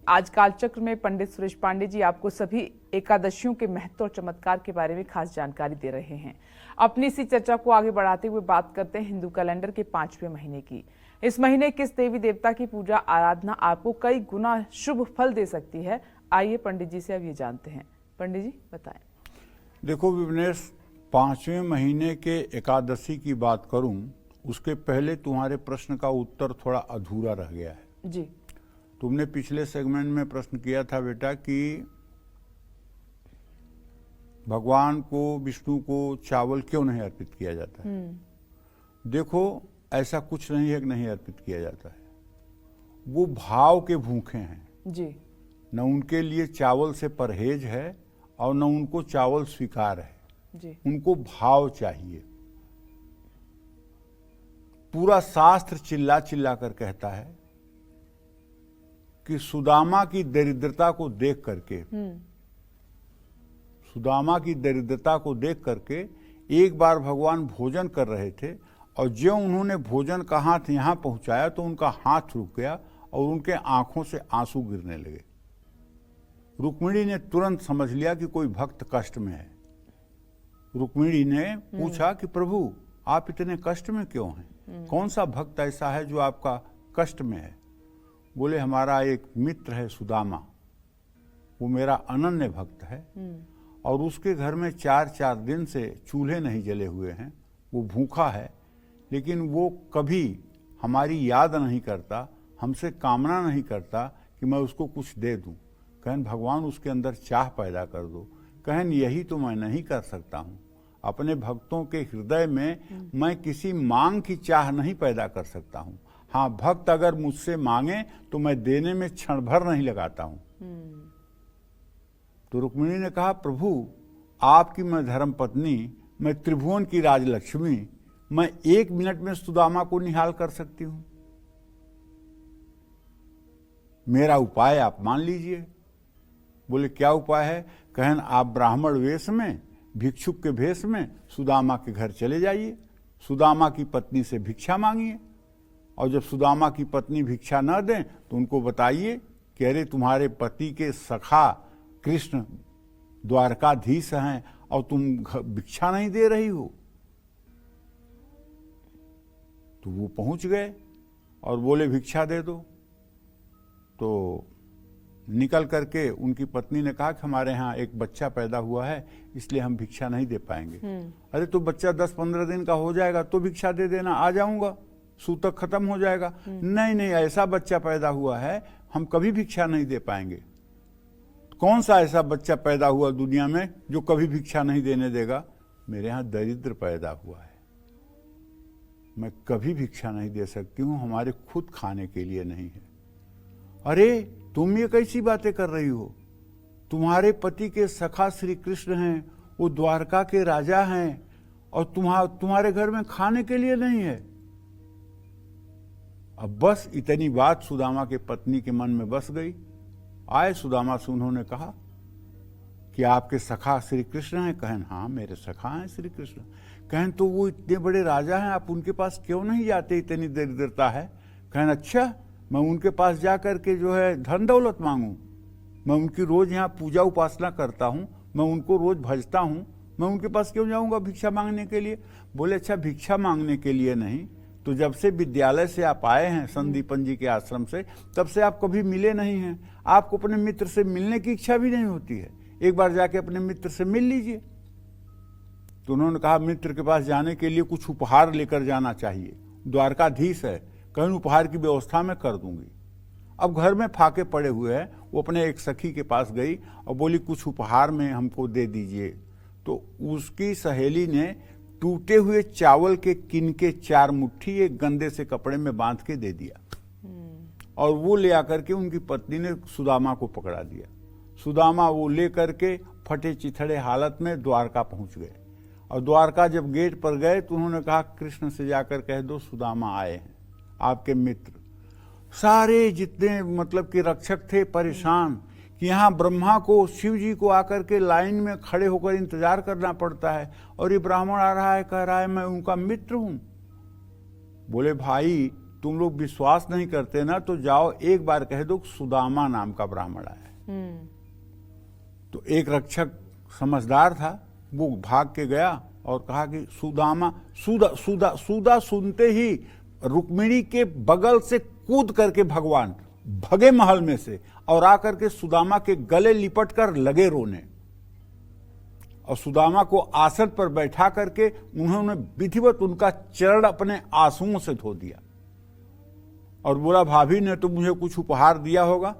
आज कालचक्र में पंडित सुरेश पांडे जी आपको सभी एकादशियों के महत्व और चमत्कार के बारे में खास जानकारी दे रहे हैं। अपनी इसी चर्चा को आगे बढ़ाते हुए बात करते हैं हिंदू कैलेंडर के 5वें महीने की। इस महीने किस देवी देवता की पूजा आराधना आपको कई गुना शुभ फल दे सकती है, आइए पंडित जी से अब ये जानते हैं। पंडित जी बताएं। देखो विवनेश, 5वें महीने के एकादशी की बात करूं उसके पहले तुम्हारे प्रश्न का उत्तर थोड़ा अधूरा रह गया है जी। तुमने पिछले सेगमेंट में प्रश्न किया था बेटा कि भगवान को विष्णु को चावल क्यों नहीं अर्पित किया जाता है। देखो ऐसा कुछ नहीं है कि नहीं अर्पित किया जाता है, वो भाव के भूखे हैं जी। न उनके लिए चावल से परहेज है और न उनको चावल स्वीकार है जी। उनको भाव चाहिए। पूरा शास्त्र चिल्ला चिल्ला कर कहता है कि सुदामा की दरिद्रता को देख करके सुदामा की दरिद्रता को देख करके एक बार भगवान भोजन कर रहे थे और जो उन्होंने भोजन का हाथ यहां पहुंचाया तो उनका हाथ रुक गया और उनके आंखों से आंसू गिरने लगे। रुक्मिणी ने तुरंत समझ लिया कि कोई भक्त कष्ट में है। रुक्मिणी ने पूछा कि प्रभु आप इतने कष्ट में क्यों हैं, कौन सा भक्त ऐसा है जो आपका कष्ट में है। बोले हमारा एक मित्र है सुदामा, वो मेरा अनन्य भक्त है और उसके घर में 4-4 दिन से चूल्हे नहीं जले हुए हैं, वो भूखा है, लेकिन वो कभी हमारी याद नहीं करता, हमसे कामना नहीं करता कि मैं उसको कुछ दे दूं। कहन भगवान उसके अंदर चाह पैदा कर दो। कहन यही तो मैं नहीं कर सकता हूं, अपने भक्तों के हृदय में मैं किसी मांग की चाह नहीं पैदा कर सकता हूं। हाँ, भक्त अगर मुझसे मांगे तो मैं देने में क्षण भर नहीं लगाता हूं। तो रुक्मिणी ने कहा प्रभु आपकी मैं धर्म पत्नी, मैं त्रिभुवन की राजलक्ष्मी, मैं 1 मिनट में सुदामा को निहाल कर सकती हूं, मेरा उपाय आप मान लीजिए। बोले क्या उपाय है। कहन आप ब्राह्मण वेश में भिक्षुक के भेष में सुदामा के घर चले जाइए, सुदामा की पत्नी से भिक्षा मांगिए और जब सुदामा की पत्नी भिक्षा न दें तो उनको बताइए कि अरे तुम्हारे पति के सखा कृष्ण द्वारकाधीश हैं और तुम भिक्षा नहीं दे रही हो। तो वो पहुंच गए और बोले भिक्षा दे दो। तो निकल करके उनकी पत्नी ने कहा कि हमारे यहाँ एक बच्चा पैदा हुआ है, इसलिए हम भिक्षा नहीं दे पाएंगे। अरे तो बच्चा 10-15 दिन का हो जाएगा तो भिक्षा दे देना, आ जाऊंगा, सूतक खत्म हो जाएगा। नहीं नहीं, ऐसा बच्चा पैदा हुआ है, हम कभी भिक्षा नहीं दे पाएंगे। कौन सा ऐसा बच्चा पैदा हुआ दुनिया में जो कभी भिक्षा नहीं देने देगा? मेरे यहाँ दरिद्र पैदा हुआ है, मैं कभी भिक्षा नहीं दे सकती हूँ, हमारे खुद खाने के लिए नहीं है। अरे तुम ये कैसी बातें कर रही हो? तुम्हारे पति के सखा श्री कृष्ण हैं, वो द्वारका के राजा हैं, और तुम्हारे घर में खाने के लिए नहीं है। अब बस इतनी बात सुदामा के पत्नी के मन में बस गई। आए सुदामा से उन्होंने कहा कि आपके सखा श्री कृष्ण हैं? कहन हाँ मेरे सखा हैं श्री कृष्ण। कहन तो वो इतने बड़े राजा हैं, आप उनके पास क्यों नहीं जाते, इतनी दरिद्रता है? कहन अच्छा, मैं उनके पास जा करके जो है धन दौलत मांगू? मैं उनकी रोज यहाँ पूजा उपासना करता हूँ, मैं उनको रोज भजता हूँ, मैं उनके पास क्यों जाऊँगा भिक्षा मांगने के लिए? बोले अच्छा, भिक्षा मांगने के लिए नहीं, तो जब से विद्यालय से आप आए हैं संदीपन जी के आश्रम से, तब से आप कभी मिले नहीं हैं, आपको अपने मित्र से मिलने की इच्छा भी नहीं होती है, एक बार जाके अपने मित्र से मिल लीजिए। तो उन्होंने कहा मित्र के पास जाने के लिए कुछ उपहार लेकर जाना चाहिए, द्वारकाधीश है, कहीं उपहार की व्यवस्था मैं कर दूंगी। अब घर में फाके पड़े हुए हैं, वो अपने एक सखी के पास गई और बोली कुछ उपहार में हमको दे दीजिए। तो उसकी सहेली ने टूटे हुए चावल के किनके 4 मुट्ठी एक गंदे से कपड़े में बांध के दे दिया, और वो ले आकर के उनकी पत्नी ने सुदामा को पकड़ा दिया। सुदामा वो ले करके फटे चिथड़े हालत में द्वारका पहुंच गए, और द्वारका जब गेट पर गए तो उन्होंने कहा कृष्ण से जाकर कह दो सुदामा आए हैं, आपके मित्र। सारे जितने मतलब कि रक्षक थे परेशान कि यहाँ ब्रह्मा को, शिव जी को आकर के लाइन में खड़े होकर इंतजार करना पड़ता है, और ये ब्राह्मण आ रहा है, कह रहा है मैं उनका मित्र हूं। बोले भाई तुम लोग विश्वास नहीं करते ना, तो जाओ एक बार कह दो सुदामा नाम का ब्राह्मण आया। तो एक रक्षक समझदार था, वो भाग के गया और कहा कि सुदामा, सुदा सुनते ही रुक्मिणी के बगल से कूद करके भगवान भगे महल में से, और आकर के सुदामा के गले लिपट कर लगे रोने, और सुदामा को आसन पर बैठा करके उन्होंने विधिवत उनका चरण अपने आंसुओं से धो दिया, और बोला भाभी ने तो मुझे कुछ उपहार दिया होगा,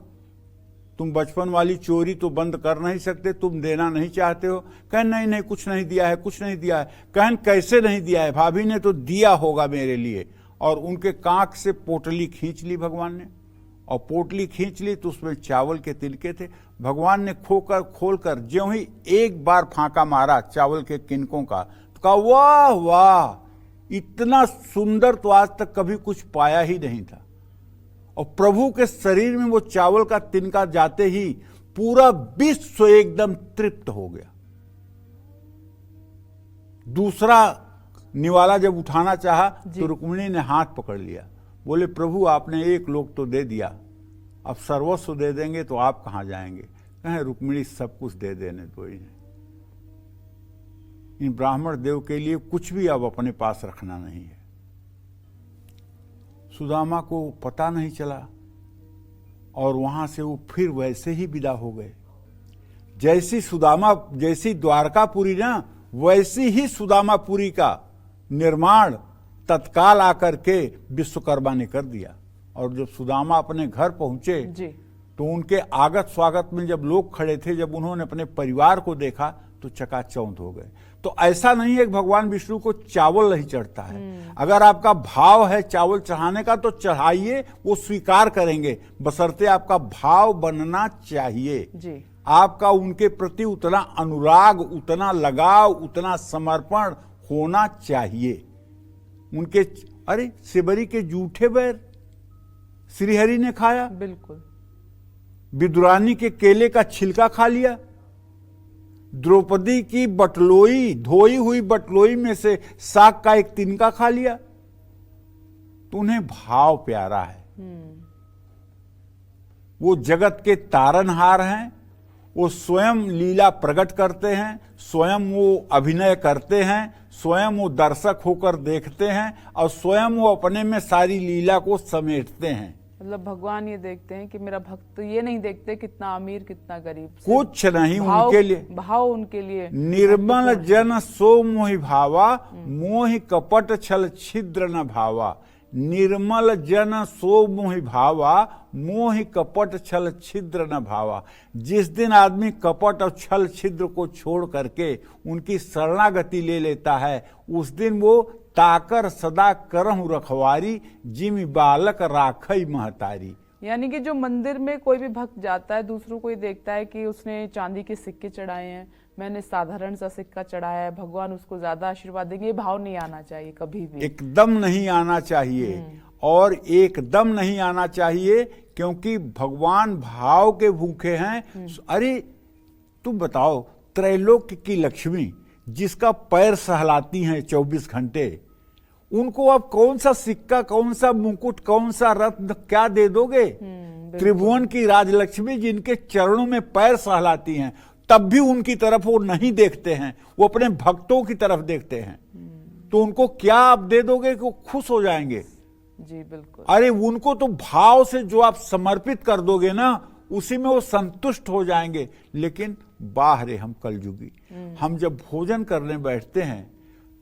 तुम बचपन वाली चोरी तो बंद कर नहीं सकते, तुम देना नहीं चाहते हो? कहन नहीं नहीं, कुछ नहीं दिया है, कुछ नहीं दिया है। कहन कैसे नहीं दिया है? भाभी ने तो दिया होगा मेरे लिए। और उनके कांख से पोटली खींच ली भगवान ने, और पोटली खींच ली तो उसमें चावल के तिनके थे। भगवान ने खोलकर ज्यों ही एक बार फांका मारा चावल के किनकों का, तो कहा वाह वाह, इतना सुंदर तो आज तक कभी कुछ पाया ही नहीं था। और प्रभु के शरीर में वो चावल का तिनका जाते ही पूरा विश्व एकदम तृप्त हो गया। दूसरा निवाला जब उठाना चाहा तो रुक्मिणी ने हाथ पकड़ लिया, बोले प्रभु आपने एक लोक तो दे दिया, अब सर्वस्व दे देंगे तो आप कहां जाएंगे? कहें रुक्मिणी सब कुछ दे देने दो इन्हें, इन ब्राह्मण देव के लिए कुछ भी अब अपने पास रखना नहीं है। सुदामा को पता नहीं चला, और वहां से वो फिर वैसे ही विदा हो गए। जैसी द्वारकापुरी ना, वैसी ही सुदामापुरी का निर्माण तत्काल आकर के विश्वकर्मा ने कर दिया। और जब सुदामा अपने घर पहुंचे तो उनके आगत स्वागत में जब लोग खड़े थे, जब उन्होंने अपने परिवार को देखा तो चकाचौंध हो गए। तो ऐसा नहीं है कि भगवान विष्णु को चावल नहीं चढ़ता है, अगर आपका भाव है चावल चढ़ाने का तो चढ़ाइए, वो स्वीकार करेंगे, बशर्ते आपका भाव बनना चाहिए जी। आपका उनके प्रति उतना अनुराग, उतना लगाव, उतना समर्पण होना चाहिए। उनके अरे सिबरी के जूठे बैर श्रीहरि ने खाया, बिल्कुल। विदुरानी के केले का छिलका खा लिया, द्रौपदी की बटलोई, धोई हुई बटलोई में से साग का एक तिनका खा लिया। तो उन्हें भाव प्यारा है। वो जगत के तारनहार हैं, वो स्वयं लीला प्रकट करते हैं, स्वयं वो अभिनय करते हैं, स्वयं वो दर्शक होकर देखते हैं, और स्वयं वो अपने में सारी लीला को समेटते हैं। मतलब भगवान ये देखते हैं कि मेरा भक्त, ये नहीं देखते कितना अमीर कितना गरीब। कुछ नहीं भाव, उनके लिए, भाव उनके लिए निर्मल जन सो मोहि भावा, मोहि कपट छल छिद्र न भावा। निर्मल जन सो मोहि भावा, मोहि कपट छल छिद्र न भावा। जिस दिन आदमी कपट और छल छिद्र को छोड़ करके उनकी शरणागति ले लेता है, उस दिन वो ताकर सदा करहु रखवारी, जिमि बालक राखई महतारी। यानी कि जो मंदिर में कोई भी भक्त जाता है, दूसरों को ये देखता है कि उसने चांदी के सिक्के चढ़ाए हैं, मैंने साधारण सा सिक्का चढ़ाया है, भगवान उसको ज्यादा आशीर्वाद देंगे, ये भाव नहीं आना चाहिए कभी भी। एकदम नहीं आना चाहिए, और एकदम नहीं आना चाहिए, क्योंकि भगवान भाव के भूखे हैं। अरे तुम बताओ, त्रैलोक्य की लक्ष्मी जिसका पैर सहलाती हैं 24 घंटे, उनको आप कौन सा सिक्का, कौन सा मुकुट, कौन सा रत्न क्या दे दोगे? त्रिभुवन की राजलक्ष्मी जिनके चरणों में पैर सहलाती हैं, तब भी उनकी तरफ वो नहीं देखते हैं, वो अपने भक्तों की तरफ देखते हैं। तो उनको क्या आप दे दोगे कि वो खुश हो जाएंगे? जी बिल्कुल। अरे उनको तो भाव से जो आप समर्पित कर दोगे ना, उसी में वो संतुष्ट हो जाएंगे। लेकिन बाहरे हम कलयुगी, हम जब भोजन करने बैठते हैं,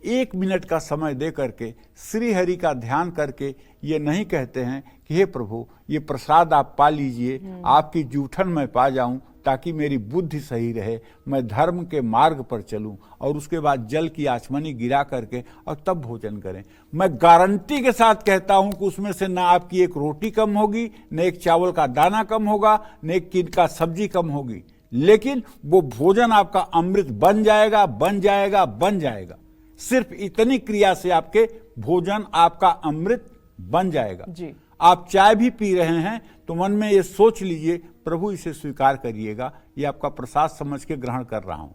1 मिनट का समय दे करके श्री हरि का ध्यान करके ये नहीं कहते हैं कि हे प्रभु ये प्रसाद आप पा लीजिए, आपकी जूठन मैं पा जाऊं ताकि मेरी बुद्धि सही रहे, मैं धर्म के मार्ग पर चलूं, और उसके बाद जल की आचमनी गिरा करके और तब भोजन करें। मैं गारंटी के साथ कहता हूं कि उसमें से ना आपकी एक रोटी कम होगी, न एक चावल का दाना कम होगा, न एक कीट का सब्जी कम होगी, लेकिन वो भोजन आपका अमृत बन जाएगा, बन जाएगा, बन जाएगा। सिर्फ इतनी क्रिया से आपके भोजन आपका अमृत बन जाएगा। जी। आप चाय भी पी रहे हैं तो मन में ये सोच लीजिए, प्रभु इसे स्वीकार करिएगा, ये आपका प्रसाद समझ के ग्रहण कर रहा हूं।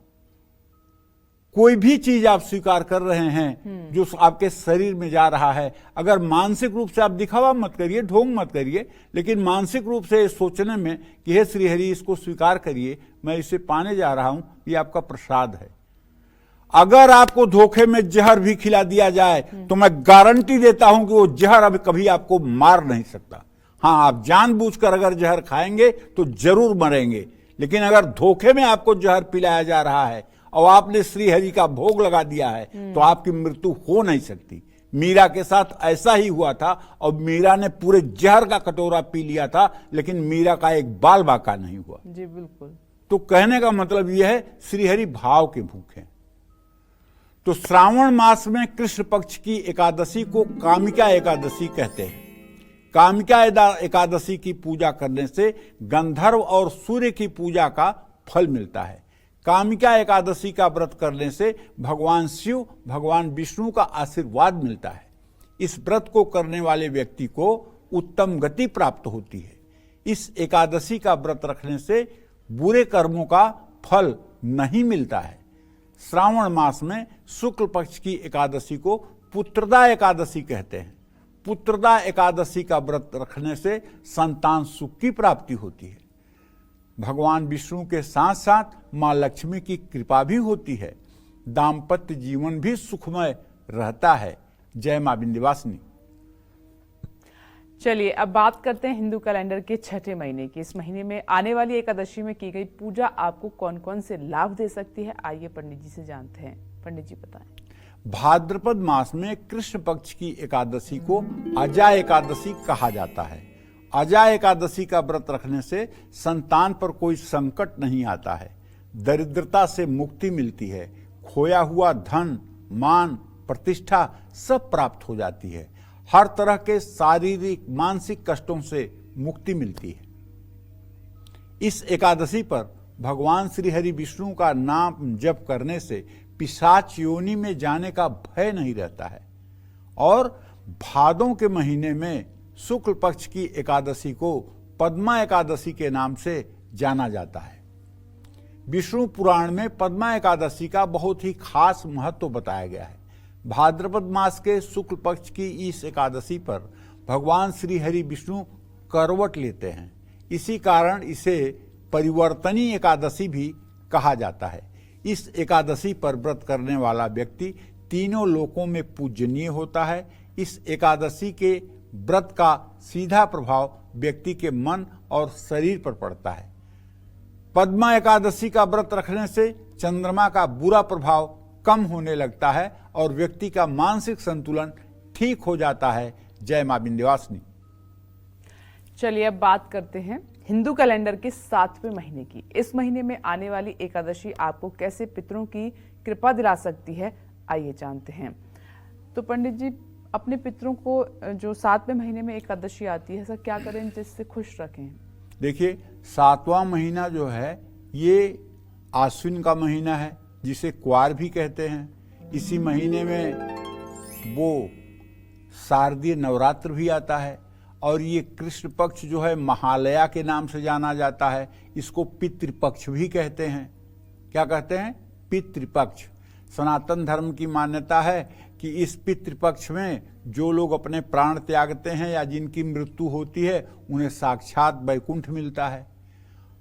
कोई भी चीज आप स्वीकार कर रहे हैं जो आपके शरीर में जा रहा है, अगर मानसिक रूप से आप दिखावा मत करिए, ढोंग मत करिए, लेकिन मानसिक रूप से सोचने में कि हे श्रीहरि इसको स्वीकार करिए, मैं इसे पाने जा रहा हूं, ये आपका प्रसाद है। अगर आपको धोखे में जहर भी खिला दिया जाए तो मैं गारंटी देता हूं कि वो जहर अब कभी आपको मार नहीं सकता। हाँ, आप जानबूझकर अगर जहर खाएंगे तो जरूर मरेंगे, लेकिन अगर धोखे में आपको जहर पिलाया जा रहा है और आपने श्री हरि का भोग लगा दिया है तो आपकी मृत्यु हो नहीं सकती। मीरा के साथ ऐसा ही हुआ था, और मीरा ने पूरे जहर का कटोरा पी लिया था, लेकिन मीरा का एक बाल बाका नहीं हुआ। जी बिल्कुल। तो कहने का मतलब यह है, श्रीहरि भाव के भूखे। तो श्रावण मास में कृष्ण पक्ष की एकादशी को कामिका एकादशी कहते हैं। कामिका एकादशी की पूजा करने से गंधर्व और सूर्य की पूजा का फल मिलता है। कामिका एकादशी का व्रत करने से भगवान शिव, भगवान विष्णु का आशीर्वाद मिलता है। इस व्रत को करने वाले व्यक्ति को उत्तम गति प्राप्त होती है। इस एकादशी का व्रत रखने से बुरे कर्मों का फल नहीं मिलता है। श्रावण मास में शुक्ल पक्ष की एकादशी को पुत्रदा एकादशी कहते हैं। पुत्रदा एकादशी का व्रत रखने से संतान सुख की प्राप्ति होती है। भगवान विष्णु के साथ साथ मां लक्ष्मी की कृपा भी होती है। दाम्पत्य जीवन भी सुखमय रहता है। जय मां विंध्यवासिनी। चलिए अब बात करते हैं हिंदू कैलेंडर के छठे महीने की। इस महीने में आने वाली एकादशी में की गई पूजा आपको कौन कौन से लाभ दे सकती है, आइए पंडित जी से जानते हैं। पंडित जी बताएं। भाद्रपद मास में कृष्ण पक्ष की एकादशी को अजा एकादशी कहा जाता है। अजा एकादशी का व्रत रखने से संतान पर कोई संकट नहीं आता है, दरिद्रता से मुक्ति मिलती है, खोया हुआ धन, मान, प्रतिष्ठा सब प्राप्त हो जाती है, हर तरह के शारीरिक मानसिक कष्टों से मुक्ति मिलती है। इस एकादशी पर भगवान श्री हरि विष्णु का नाम जप करने से पिशाच योनि में जाने का भय नहीं रहता है। और भादों के महीने में शुक्ल पक्ष की एकादशी को पद्मा एकादशी के नाम से जाना जाता है। विष्णु पुराण में पद्मा एकादशी का बहुत ही खास महत्व बताया गया है। भाद्रपद मास के शुक्ल पक्ष की इस एकादशी पर भगवान श्री हरि विष्णु करवट लेते हैं। इसी कारण इसे परिवर्तनी एकादशी भी कहा जाता है। इस एकादशी पर व्रत करने वाला व्यक्ति तीनों लोकों में पूजनीय होता है। इस एकादशी के व्रत का सीधा प्रभाव व्यक्ति के मन और शरीर पर पड़ता है। पद्मा एकादशी का व्रत रखने से चंद्रमा का बुरा प्रभाव कम होने लगता है और व्यक्ति का मानसिक संतुलन ठीक हो जाता है। जय मां विंध्यवासिनी। चलिए अब बात करते हैं हिंदू कैलेंडर के 7वें महीने की। इस महीने में आने वाली एकादशी आपको कैसे पितरों की कृपा दिला सकती है, आइए जानते हैं। तो पंडित जी, अपने पितरों को जो 7वें महीने में एकादशी आती है, ऐसा क्या करें जिससे खुश रखें? देखिए, 7वां महीना जो है ये आश्विन का महीना है, जिसे क्वार भी कहते हैं। इसी महीने में वो शारदीय नवरात्र भी आता है और ये कृष्ण पक्ष जो है महालया के नाम से जाना जाता है। इसको पितृपक्ष भी कहते हैं। क्या कहते हैं? पितृपक्ष। सनातन धर्म की मान्यता है कि इस पितृपक्ष में जो लोग अपने प्राण त्यागते हैं या जिनकी मृत्यु होती है, उन्हें साक्षात वैकुंठ मिलता है।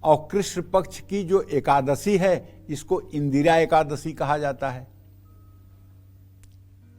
और कृष्ण पक्ष की जो एकादशी है, इसको इंदिरा एकादशी कहा जाता है।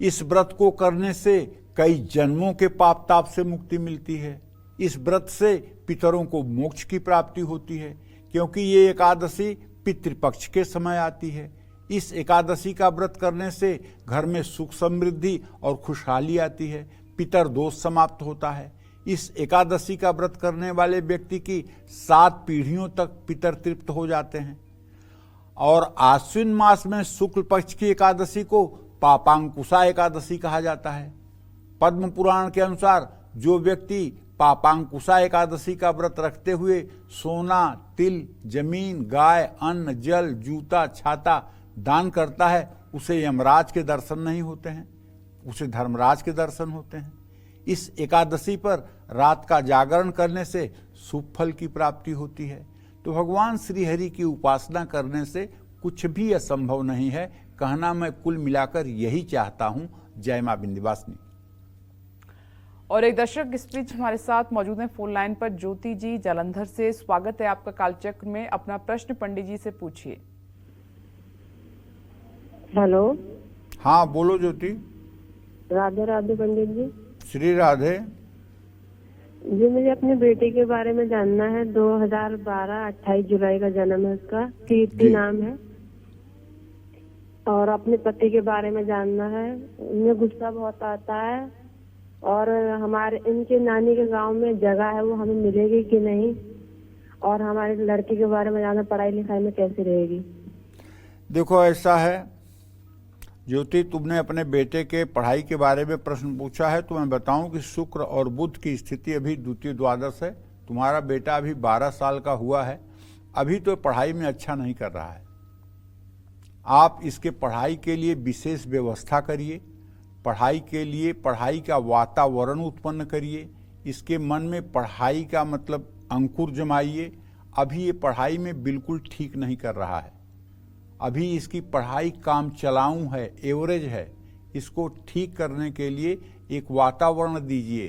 इस व्रत को करने से कई जन्मों के पाप ताप से मुक्ति मिलती है। इस व्रत से पितरों को मोक्ष की प्राप्ति होती है, क्योंकि ये एकादशी पितृपक्ष के समय आती है। इस एकादशी का व्रत करने से घर में सुख समृद्धि और खुशहाली आती है, पितर दोष समाप्त होता है। इस एकादशी का व्रत करने वाले व्यक्ति की 7 पीढ़ियों तक पितर तृप्त हो जाते हैं। और आश्विन मास में शुक्ल पक्ष की एकादशी को पापांकुशा एकादशी कहा जाता है। पद्म पुराण के अनुसार जो व्यक्ति पापांकुशा एकादशी का व्रत रखते हुए सोना, तिल, जमीन, गाय, अन्न, जल, जूता, छाता दान करता है, उसे यमराज के दर्शन नहीं होते हैं, उसे धर्मराज के दर्शन होते हैं। इस एकादशी पर रात का जागरण करने से शुभ फल की प्राप्ति होती है। तो भगवान श्री हरि की उपासना करने से कुछ भी असंभव नहीं है। कहना मैं कुल मिलाकर यही चाहता हूं। जय मां विंध्यवासिनी। और एक दर्शक इस बीच हमारे साथ मौजूद हैं फोन लाइन पर। ज्योति जी जालंधर से, स्वागत है आपका कालचक्र में। अपना प्रश्न पंडित जी से पूछिए। हेलो। हाँ, बोलो ज्योति। राधे राधे पंडित जी। श्री राधे। जी, मुझे अपने बेटे के बारे में जानना है। 2012 28 जुलाई का जन्म है उसका, कीर्ति नाम है। और अपने पति के बारे में जानना है। उन्हें गुस्सा बहुत आता है और हमारे इनके नानी के गांव में जगह है, वो हमें मिलेगी कि नहीं? और हमारे लड़के के बारे में जानना, पढ़ाई लिखाई में कैसी रहेगी? देखो, ऐसा है ज्योति, तुमने अपने बेटे के पढ़ाई के बारे में प्रश्न पूछा है, तो मैं बताऊं कि शुक्र और बुध की स्थिति अभी द्वितीय द्वादश है। तुम्हारा बेटा अभी 12 साल का हुआ है, अभी तो पढ़ाई में अच्छा नहीं कर रहा है। आप इसके पढ़ाई के लिए विशेष व्यवस्था करिए, पढ़ाई के लिए पढ़ाई का वातावरण उत्पन्न करिए, इसके मन में पढ़ाई का मतलब अंकुर जमाइए। अभी ये पढ़ाई में बिल्कुल ठीक नहीं कर रहा है, अभी इसकी पढ़ाई काम चलाऊं है, एवरेज है। इसको ठीक करने के लिए एक वातावरण दीजिए।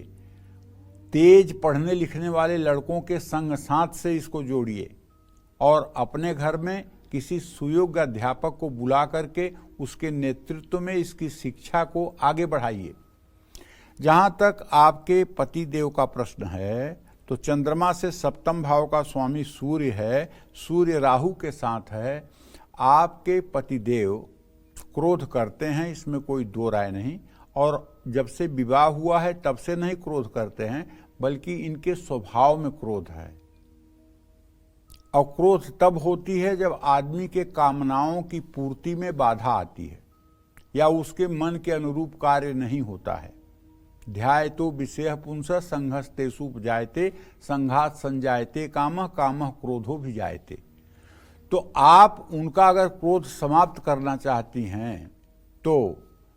तेज पढ़ने लिखने वाले लड़कों के संग साथ से इसको जोड़िए और अपने घर में किसी सुयोग्य अध्यापक को बुला करके उसके नेतृत्व में इसकी शिक्षा को आगे बढ़ाइए। जहाँ तक आपके पति देव का प्रश्न है, तो चंद्रमा से सप्तम भाव का स्वामी सूर्य है, सूर्य राहु के साथ है। आपके पतिदेव क्रोध करते हैं, इसमें कोई दो राय नहीं। और जब से विवाह हुआ है तब से नहीं क्रोध करते हैं, बल्कि इनके स्वभाव में क्रोध है। और क्रोध तब होती है जब आदमी के कामनाओं की पूर्ति में बाधा आती है या उसके मन के अनुरूप कार्य नहीं होता है। ध्यायतो विषयः पुंसः संघस्तेषु उपजायते, संघात संजायते कामः, कामः क्रोधो भिजायते। तो आप उनका अगर क्रोध समाप्त करना चाहती हैं तो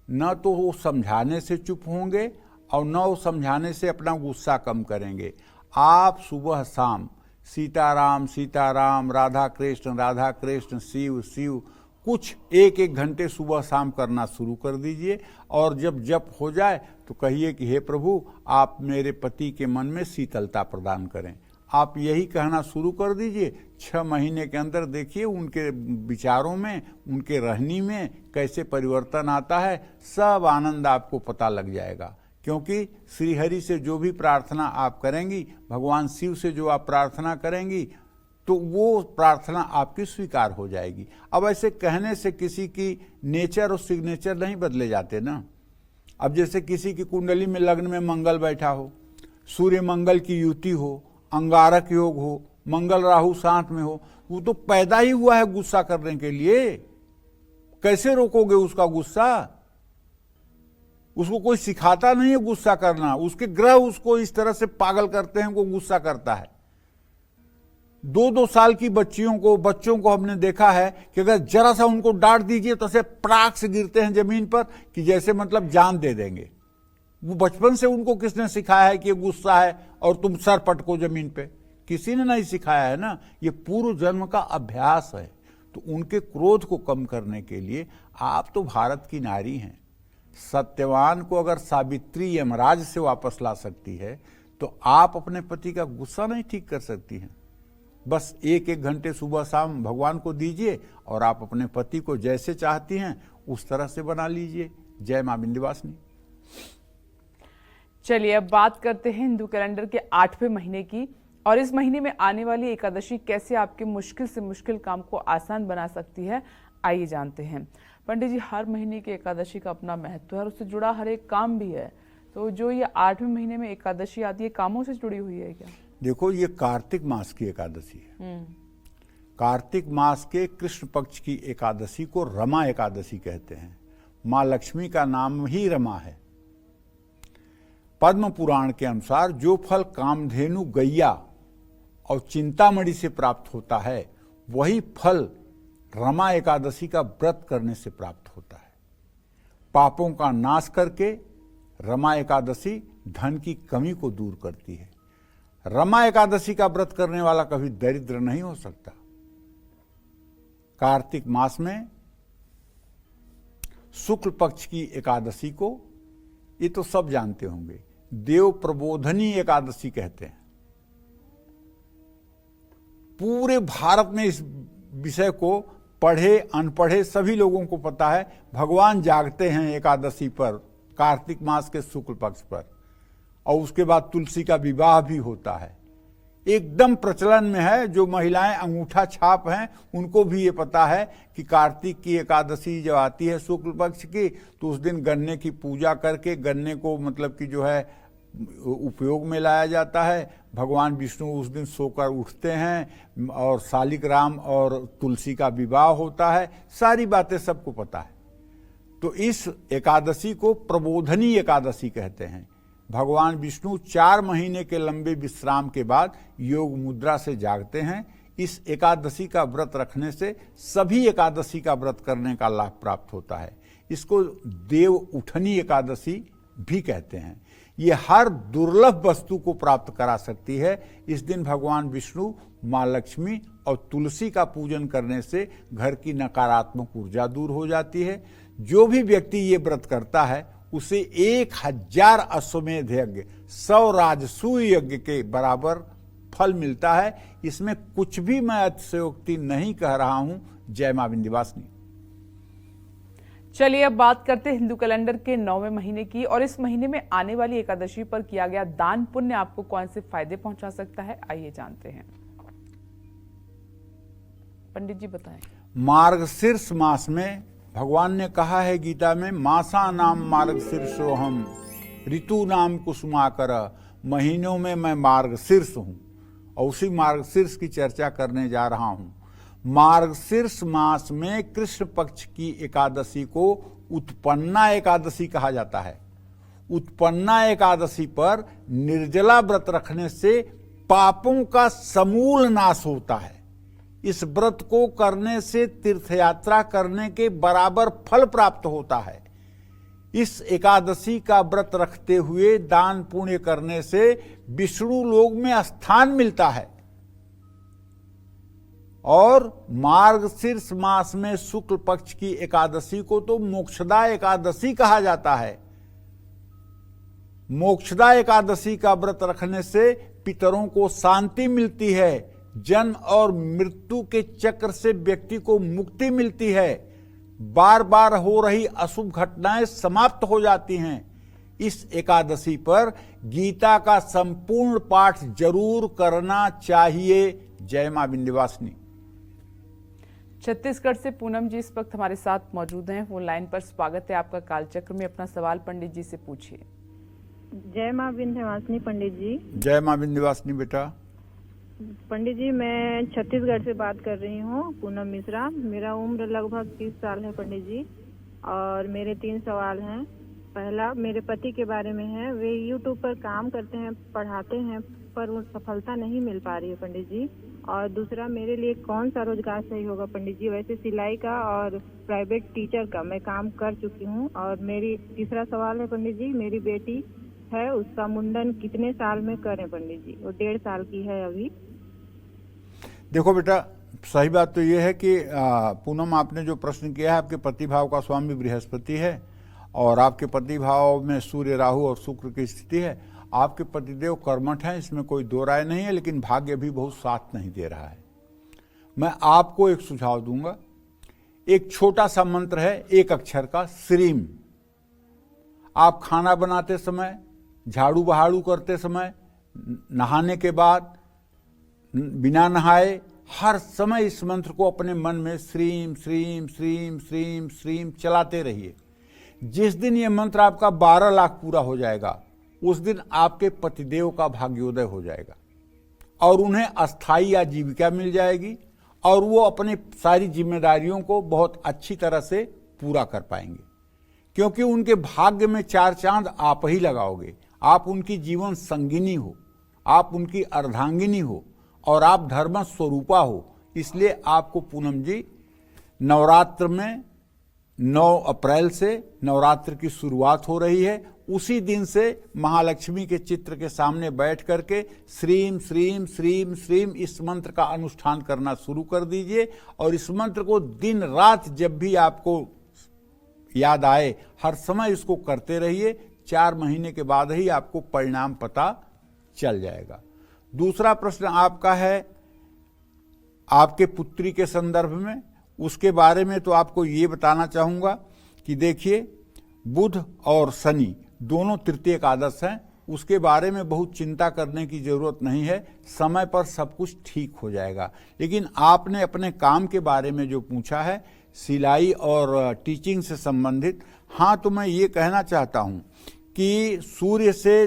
न तो वो समझाने से चुप होंगे और न वो समझाने से अपना गुस्सा कम करेंगे। आप सुबह शाम सीताराम सीताराम, राधा कृष्ण, शिव शिव कुछ 1-1 घंटे सुबह शाम करना शुरू कर दीजिए। और जब जप हो जाए तो कहिए कि हे प्रभु, आप मेरे पति के मन में शीतलता प्रदान करें। आप यही कहना शुरू कर दीजिए। 6 महीने के अंदर देखिए उनके विचारों में, उनके रहनी में कैसे परिवर्तन आता है। सब आनंद आपको पता लग जाएगा क्योंकि श्रीहरि से जो भी प्रार्थना आप करेंगी, भगवान शिव से जो आप प्रार्थना करेंगी, तो वो प्रार्थना आपकी स्वीकार हो जाएगी। अब ऐसे कहने से किसी की नेचर और सिग्नेचर नहीं बदले जाते ना। अब जैसे किसी की कुंडली में लग्न में मंगल बैठा हो, सूर्य मंगल की युति हो, अंगारक योग हो, मंगल राहु साथ में हो, वो तो पैदा ही हुआ है गुस्सा करने के लिए। कैसे रोकोगे उसका गुस्सा? उसको कोई सिखाता नहीं है गुस्सा करना, उसके ग्रह उसको इस तरह से पागल करते हैं, वो गुस्सा करता है। 2-2 साल की बच्चों को हमने देखा है कि अगर जरा सा उनको डांट दीजिए तो ऐसे पटाख से गिरते हैं जमीन पर कि जैसे मतलब जान दे देंगे। वो बचपन से उनको किसने सिखाया है कि ये गुस्सा है और तुम सर पटको जमीन पे? किसी ने नहीं सिखाया है ना। ये पूर्व जन्म का अभ्यास है। तो उनके क्रोध को कम करने के लिए आप तो भारत की नारी हैं। सत्यवान को अगर सावित्री यमराज से वापस ला सकती है तो आप अपने पति का गुस्सा नहीं ठीक कर सकती हैं। बस 1-1 घंटे सुबह शाम भगवान को दीजिए और आप अपने पति को जैसे चाहती हैं उस तरह से बना लीजिए। जय मां विंध्यवासिनी। चलिए अब बात करते हैं हिंदू कैलेंडर के 8वें महीने की, और इस महीने में आने वाली एकादशी कैसे आपके मुश्किल से मुश्किल काम को आसान बना सकती है, आइए जानते हैं। पंडित जी, हर महीने की एकादशी का अपना महत्व है और उससे जुड़ा हर एक काम भी है, तो जो ये 8वें महीने में एकादशी आती है, कामों से जुड़ी हुई है क्या? देखो, ये कार्तिक मास की एकादशी है। कार्तिक मास के कृष्ण पक्ष की एकादशी को रमा एकादशी कहते हैं। मां लक्ष्मी का नाम ही रमा है। पद्म पुराण के अनुसार जो फल कामधेनु गैया और चिंतामणि से प्राप्त होता है, वही फल रमा एकादशी का व्रत करने से प्राप्त होता है। पापों का नाश करके रमा एकादशी धन की कमी को दूर करती है। रमा एकादशी का व्रत करने वाला कभी दरिद्र नहीं हो सकता। कार्तिक मास में शुक्ल पक्ष की एकादशी को, ये तो सब जानते होंगे, देव प्रबोधनी एकादशी कहते हैं। पूरे भारत में इस विषय को पढ़े अनपढ़े सभी लोगों को पता है। भगवान जागते हैं एकादशी पर, कार्तिक मास के शुक्ल पक्ष पर, और उसके बाद तुलसी का विवाह भी होता है। एकदम प्रचलन में है। जो महिलाएं अंगूठा छाप हैं उनको भी ये पता है कि कार्तिक की एकादशी जब आती है शुक्ल पक्ष की, तो उस दिन गन्ने की पूजा करके गन्ने को मतलब कि जो है उपयोग में लाया जाता है। भगवान विष्णु उस दिन सोकर उठते हैं और शालिग्राम और तुलसी का विवाह होता है। सारी बातें सबको पता है। तो इस एकादशी को प्रबोधनी एकादशी कहते हैं। भगवान विष्णु 4 महीने के लंबे विश्राम के बाद योग मुद्रा से जागते हैं। इस एकादशी का व्रत रखने से सभी एकादशी का व्रत करने का लाभ प्राप्त होता है। इसको देव उठनी एकादशी भी कहते हैं। ये हर दुर्लभ वस्तु को प्राप्त करा सकती है। इस दिन भगवान विष्णु, मां लक्ष्मी और तुलसी का पूजन करने से घर की नकारात्मक ऊर्जा दूर हो जाती है। जो भी व्यक्ति ये व्रत करता है उसे 1000 अश्वमेध यज्ञ, 100 राजसूय यज्ञ के बराबर फल मिलता है। इसमें कुछ भी मैं अतिशयोक्ति नहीं कह रहा हूं। जय मां विंध्यवासिनी। चलिए अब बात करते हैं हिंदू कैलेंडर के 9वें महीने की, और इस महीने में आने वाली एकादशी पर किया गया दान पुण्य आपको कौन से फायदे पहुंचा सकता है, आइए जानते हैं। पंडित जी बताएं। मार्गशीर्ष मास में भगवान ने कहा है गीता में, मासा नाम मार्गशीर्षोहम ऋतु नाम कुसुमाकर, महीनों में मैं मार्गशीर्ष हूं। और उसी मार्गशीर्ष की चर्चा करने जा रहा हूं। मार्गशीर्ष मास में कृष्ण पक्ष की एकादशी को उत्पन्ना एकादशी कहा जाता है। उत्पन्ना एकादशी पर निर्जला व्रत रखने से पापों का समूल नाश होता है। इस व्रत को करने से तीर्थयात्रा करने के बराबर फल प्राप्त होता है। इस एकादशी का व्रत रखते हुए दान पुण्य करने से विष्णु लोक में स्थान मिलता है। और मार्गशीर्ष मास में शुक्ल पक्ष की एकादशी को तो मोक्षदा एकादशी कहा जाता है। मोक्षदा एकादशी का व्रत रखने से पितरों को शांति मिलती है। जन्म और मृत्यु के चक्र से व्यक्ति को मुक्ति मिलती है। बार बार हो रही अशुभ घटनाएं समाप्त हो जाती हैं। इस एकादशी पर गीता का संपूर्ण पाठ जरूर करना चाहिए। जय मां विंध्यवासिनी। छत्तीसगढ़ से पूनम जी इस वक्त हमारे साथ मौजूद हैं, फोन लाइन पर। स्वागत है आपका कालचक्र में। अपना सवाल पंडित जी से पूछिए। जय मां विंध्यवासिनी पंडित जी। जय मां विंध्यवासिनी बेटा। पंडित जी, मैं छत्तीसगढ़ से बात कर रही हूँ, पूनम मिश्रा। मेरा उम्र लगभग 30 साल है पंडित जी, और मेरे 3 सवाल हैं। पहला मेरे पति के बारे में है। वे यूट्यूब पर काम करते हैं, पढ़ाते हैं, पर वो सफलता नहीं मिल पा रही है पंडित जी। और दूसरा, मेरे लिए कौन सा रोजगार सही होगा पंडित जी? वैसे सिलाई का और प्राइवेट टीचर का मैं काम कर चुकी हूँ। और मेरी तीसरा सवाल है पंडित जी, मेरी बेटी है, उसका मुंडन कितने साल में करें पंडित जी? वो 1.5 साल की है अभी। देखो बेटा, सही बात तो ये है कि पूनम, आपने जो प्रश्न किया है, आपके पति भाव का स्वामी बृहस्पति है और आपके पति भाव में सूर्य, राहु और शुक्र की स्थिति है। आपके पतिदेव कर्मठ हैं, इसमें कोई दो राय नहीं है, लेकिन भाग्य भी बहुत साथ नहीं दे रहा है। मैं आपको एक सुझाव दूंगा। एक छोटा सा मंत्र है, 1 अक्षर का, श्रीम। आप खाना बनाते समय, झाड़ू बहाड़ू करते समय, नहाने के बाद, बिना नहाए, हर समय इस मंत्र को अपने मन में श्रीम श्रीम श्रीम श्रीम श्रीम चलाते रहिए। जिस दिन ये मंत्र आपका 12 लाख पूरा हो जाएगा, उस दिन आपके पतिदेव का भाग्योदय हो जाएगा और उन्हें अस्थायी आजीविका मिल जाएगी और वो अपनी सारी जिम्मेदारियों को बहुत अच्छी तरह से पूरा कर पाएंगे, क्योंकि उनके भाग्य में 4 चांद आप ही लगाओगे। आप उनकी जीवन संगिनी हो, आप उनकी अर्धांगिनी हो और आप धर्म स्वरूपा हो। इसलिए आपको पूनम जी, नवरात्र में 9 अप्रैल से नवरात्र की शुरुआत हो रही है। उसी दिन से महालक्ष्मी के चित्र के सामने बैठ करके श्रीम श्रीम श्रीम श्रीम इस मंत्र का अनुष्ठान करना शुरू कर दीजिए और इस मंत्र को दिन रात जब भी आपको याद आए, हर समय इसको करते रहिए। 4 महीने के बाद ही आपको परिणाम पता चल जाएगा। दूसरा प्रश्न आपका है आपके पुत्री के संदर्भ में। उसके बारे में तो आपको ये बताना चाहूंगा कि देखिए, बुध और शनि दोनों तृतीय एकादश हैं। उसके बारे में बहुत चिंता करने की जरूरत नहीं है, समय पर सब कुछ ठीक हो जाएगा। लेकिन आपने अपने काम के बारे में जो पूछा है, सिलाई और टीचिंग से संबंधित, हाँ, तो मैं ये कहना चाहता हूँ कि सूर्य से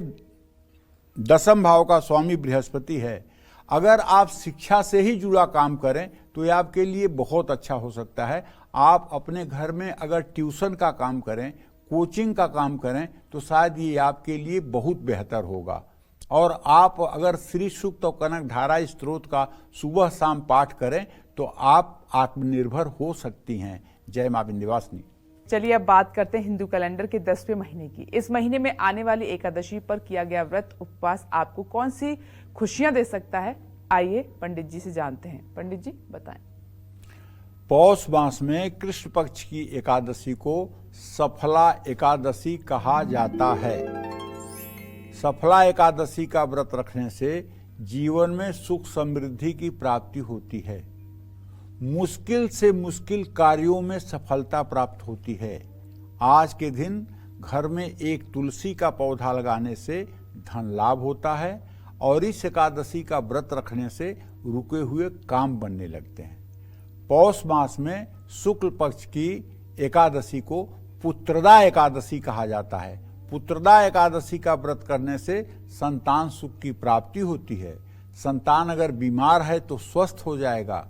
10वें भाव का स्वामी बृहस्पति है। अगर आप शिक्षा से ही जुड़ा काम करें तो ये आपके लिए बहुत अच्छा हो सकता है। आप अपने घर में अगर ट्यूशन का काम करें, कोचिंग का काम करें, तो शायद ये आपके लिए बहुत बेहतर होगा। और आप अगर श्री सूक्त और कनक धारा स्त्रोत का सुबह शाम पाठ करें तो आप आत्मनिर्भर हो सकती हैं। जय मां विंध्यवासिनी। चलिए अब बात करते हैं हिंदू कैलेंडर के 10वें महीने की। इस महीने में आने वाली एकादशी पर किया गया व्रत उपवास आपको कौन सी खुशियां दे सकता है? आइए पंडित जी से जानते हैं। पंडित जी बताएं। पौष मास में कृष्ण पक्ष की एकादशी को सफला एकादशी कहा जाता है। सफला एकादशी का व्रत रखने से जीवन में सुख समृद्धि की प्राप्ति होती है। मुश्किल से मुश्किल कार्यों में सफलता प्राप्त होती है। आज के दिन घर में एक तुलसी का पौधा लगाने से धन लाभ होता है और इस एकादशी का व्रत रखने से रुके हुए काम बनने लगते हैं। पौष मास में शुक्ल पक्ष की एकादशी को पुत्रदा एकादशी कहा जाता है। पुत्रदा एकादशी का व्रत करने से संतान सुख की प्राप्ति होती है। संतान अगर बीमार है तो स्वस्थ हो जाएगा।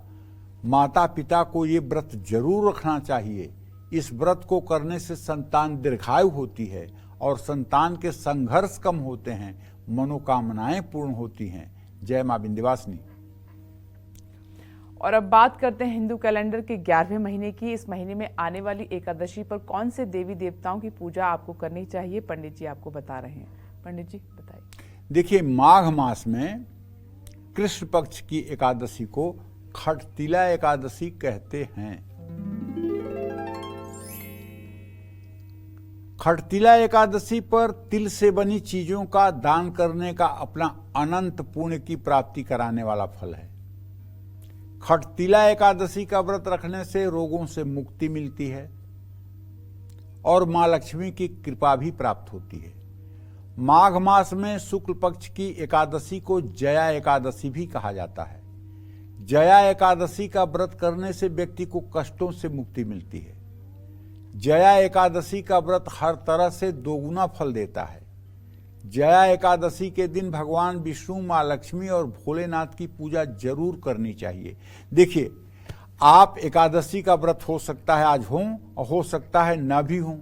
माता पिता को ये व्रत जरूर रखना चाहिए। इस व्रत को करने से संतान दीर्घायु होती है और संतान के संघर्ष कम होते हैं, मनोकामनाएं पूर्ण होती हैं। जय मां विंध्यवासिनी। और अब बात करते हैं हिंदू कैलेंडर के 11वें महीने की। इस महीने में आने वाली एकादशी पर कौन से देवी देवताओं की पूजा आपको करनी चाहिए? पंडित जी आपको बता रहे हैं। पंडित जी बताइए। देखिए, माघ मास में कृष्ण पक्ष की एकादशी को खटतिला एकादशी कहते हैं। खटतिला एकादशी पर तिल से बनी चीजों का दान करने का अपना अनंत पुण्य की प्राप्ति कराने वाला फल है। खटतिला एकादशी का व्रत रखने से रोगों से मुक्ति मिलती है और मां लक्ष्मी की कृपा भी प्राप्त होती है। माघ मास में शुक्ल पक्ष की एकादशी को जया एकादशी भी कहा जाता है। जया एकादशी का व्रत करने से व्यक्ति को कष्टों से मुक्ति मिलती है। जया एकादशी का व्रत हर तरह से दोगुना फल देता है। जया एकादशी के दिन भगवान विष्णु, माँ लक्ष्मी और भोलेनाथ की पूजा जरूर करनी चाहिए। देखिए, आप एकादशी का व्रत हो सकता है आज हो और हो सकता है न भी हो।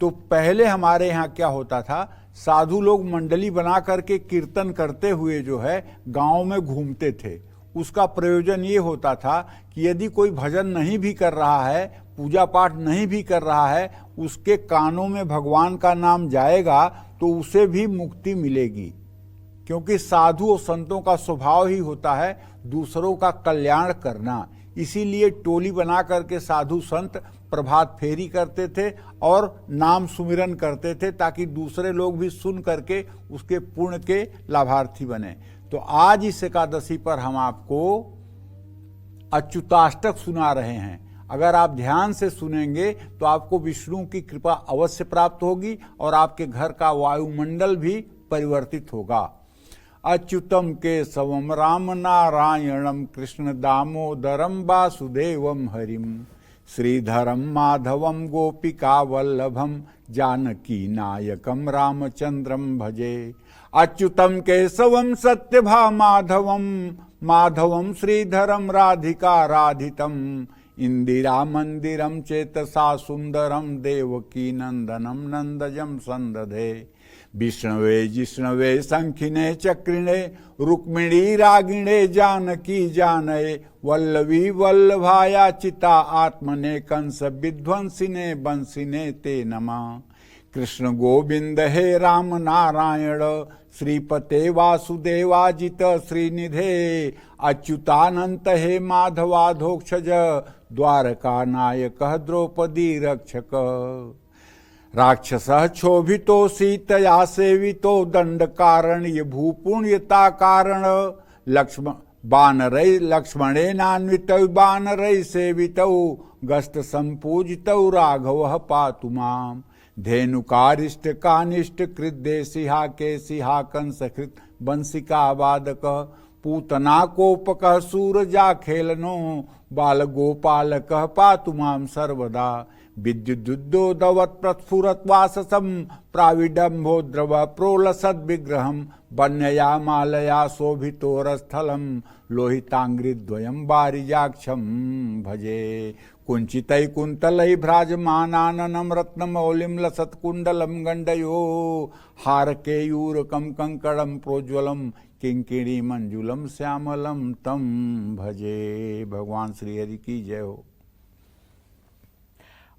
तो पहले हमारे यहाँ क्या होता था, साधु लोग मंडली बना करके कीर्तन करते हुए जो है गांव में घूमते थे। उसका प्रयोजन ये होता था कि यदि कोई भजन नहीं भी कर रहा है, पूजा पाठ नहीं भी कर रहा है, उसके कानों में भगवान का नाम जाएगा तो उसे भी मुक्ति मिलेगी। क्योंकि साधु और संतों का स्वभाव ही होता है दूसरों का कल्याण करना। इसीलिए टोली बना करके साधु संत प्रभात फेरी करते थे और नाम सुमिरन करते थे ताकि दूसरे लोग भी सुन करके उसके पुण्य के लाभार्थी बने। तो आज इस एकादशी पर हम आपको अच्युताष्टक सुना रहे हैं। अगर आप ध्यान से सुनेंगे तो आपको विष्णु की कृपा अवश्य प्राप्त होगी और आपके घर का वायुमंडल भी परिवर्तित होगा। अच्युतम केशवम राम नारायणम कृष्ण दामोदरम वासुदेवम हरिम श्रीधरम माधवम गोपिका वल्लभम जानकी नायकम रामचंद्रम भजे। अच्युतम केशवम सत्यभा माधवम माधवम श्रीधरम राधिका राधितम इंदिरा मंदिरम चेतसा सुंदरम देवकी नंदनम नंदजम संदधे। विष्णवे जिष्णवे शंखिने चक्रिणे रुक्मिणी रागिणे जानकी जानये वल्लवी वल्लभाया चिता आत्मने कंस विध्वंसिने बंसिने ते नमः। कृष्ण गोविंद हे राम नारायण श्रीपते वासुदेवाजित श्रीनिधे अच्युतानंत हे माधवाधोक्षज द्वारका नायक द्रौपदी रक्षक। राक्षस क्षोभितो सीतया सेवितो दंड कारण ये भूपुण्यता कारण लक्ष्मणेनान्वित बानरै सेवितौ गस्त संपूजितौ राघव पातु माम। धेनुकारिष्ट कानिष्ट कृद्दे सिहा के सिहा कंसकृत बंसिका वादक पूतना कोपक सूरजा खेलनो बाल गोपालक पातु माम सर्वदा। विद्युदुद्योदवत् प्रस्फुरत् वाससं प्राविडम्भो द्रव प्रोलसद् विग्रहं वन्यया मालया शोभितोरस्थलं लोहितांग्रिद्वयं वारिजाक्षं भजे। कुञ्चितै कुन्तलै भ्राजमानाननं रत्नमौलिं लसत्कुण्डलं गण्डयो हारकेयूरकं कंकणं प्रोज्वलं किंकिणी मंजुलम श्यामलम तम भजे। भगवान श्री हरि की जय हो।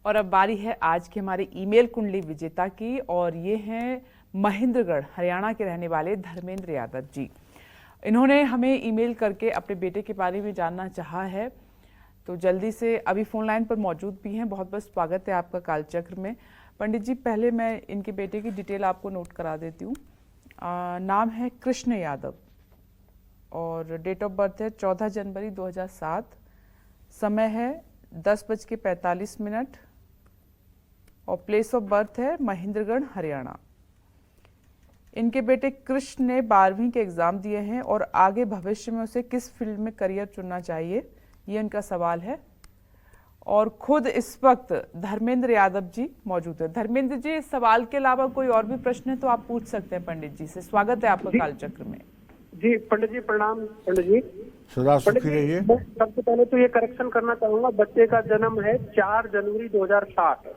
और अब बारी है आज के हमारे ईमेल कुंडली विजेता की, और ये हैं महेंद्रगढ़ हरियाणा के रहने वाले धर्मेंद्र यादव जी। इन्होंने हमें ईमेल करके अपने बेटे के बारे में जानना चाहा है, तो जल्दी से अभी फोन लाइन पर मौजूद भी हैं। बहुत बहुत स्वागत है आपका कालचक्र में। पंडित जी, पहले मैं इनके बेटे की डिटेल आपको नोट करा देती हूँ। नाम है कृष्ण यादव और डेट ऑफ बर्थ है 14 जनवरी 2007। समय है 10:45 और प्लेस ऑफ बर्थ है महेंद्रगढ़ हरियाणा। इनके बेटे कृष्ण ने 12वीं के एग्जाम दिए हैं और आगे भविष्य में उसे किस फील्ड में करियर चुनना चाहिए, ये उनका सवाल है। और खुद इस वक्त धर्मेंद्र यादव जी मौजूद है। धर्मेंद्र जी, इस सवाल के अलावा कोई और भी प्रश्न है तो आप पूछ सकते हैं पंडित जी से। स्वागत है आपका कालचक्र में। जी पंडित जी प्रणाम। पंडित जी सदा सुखी रहिए। सबसे पहले तो ये करेक्शन करना चाहूंगा, बच्चे का जन्म है 4 जनवरी 2007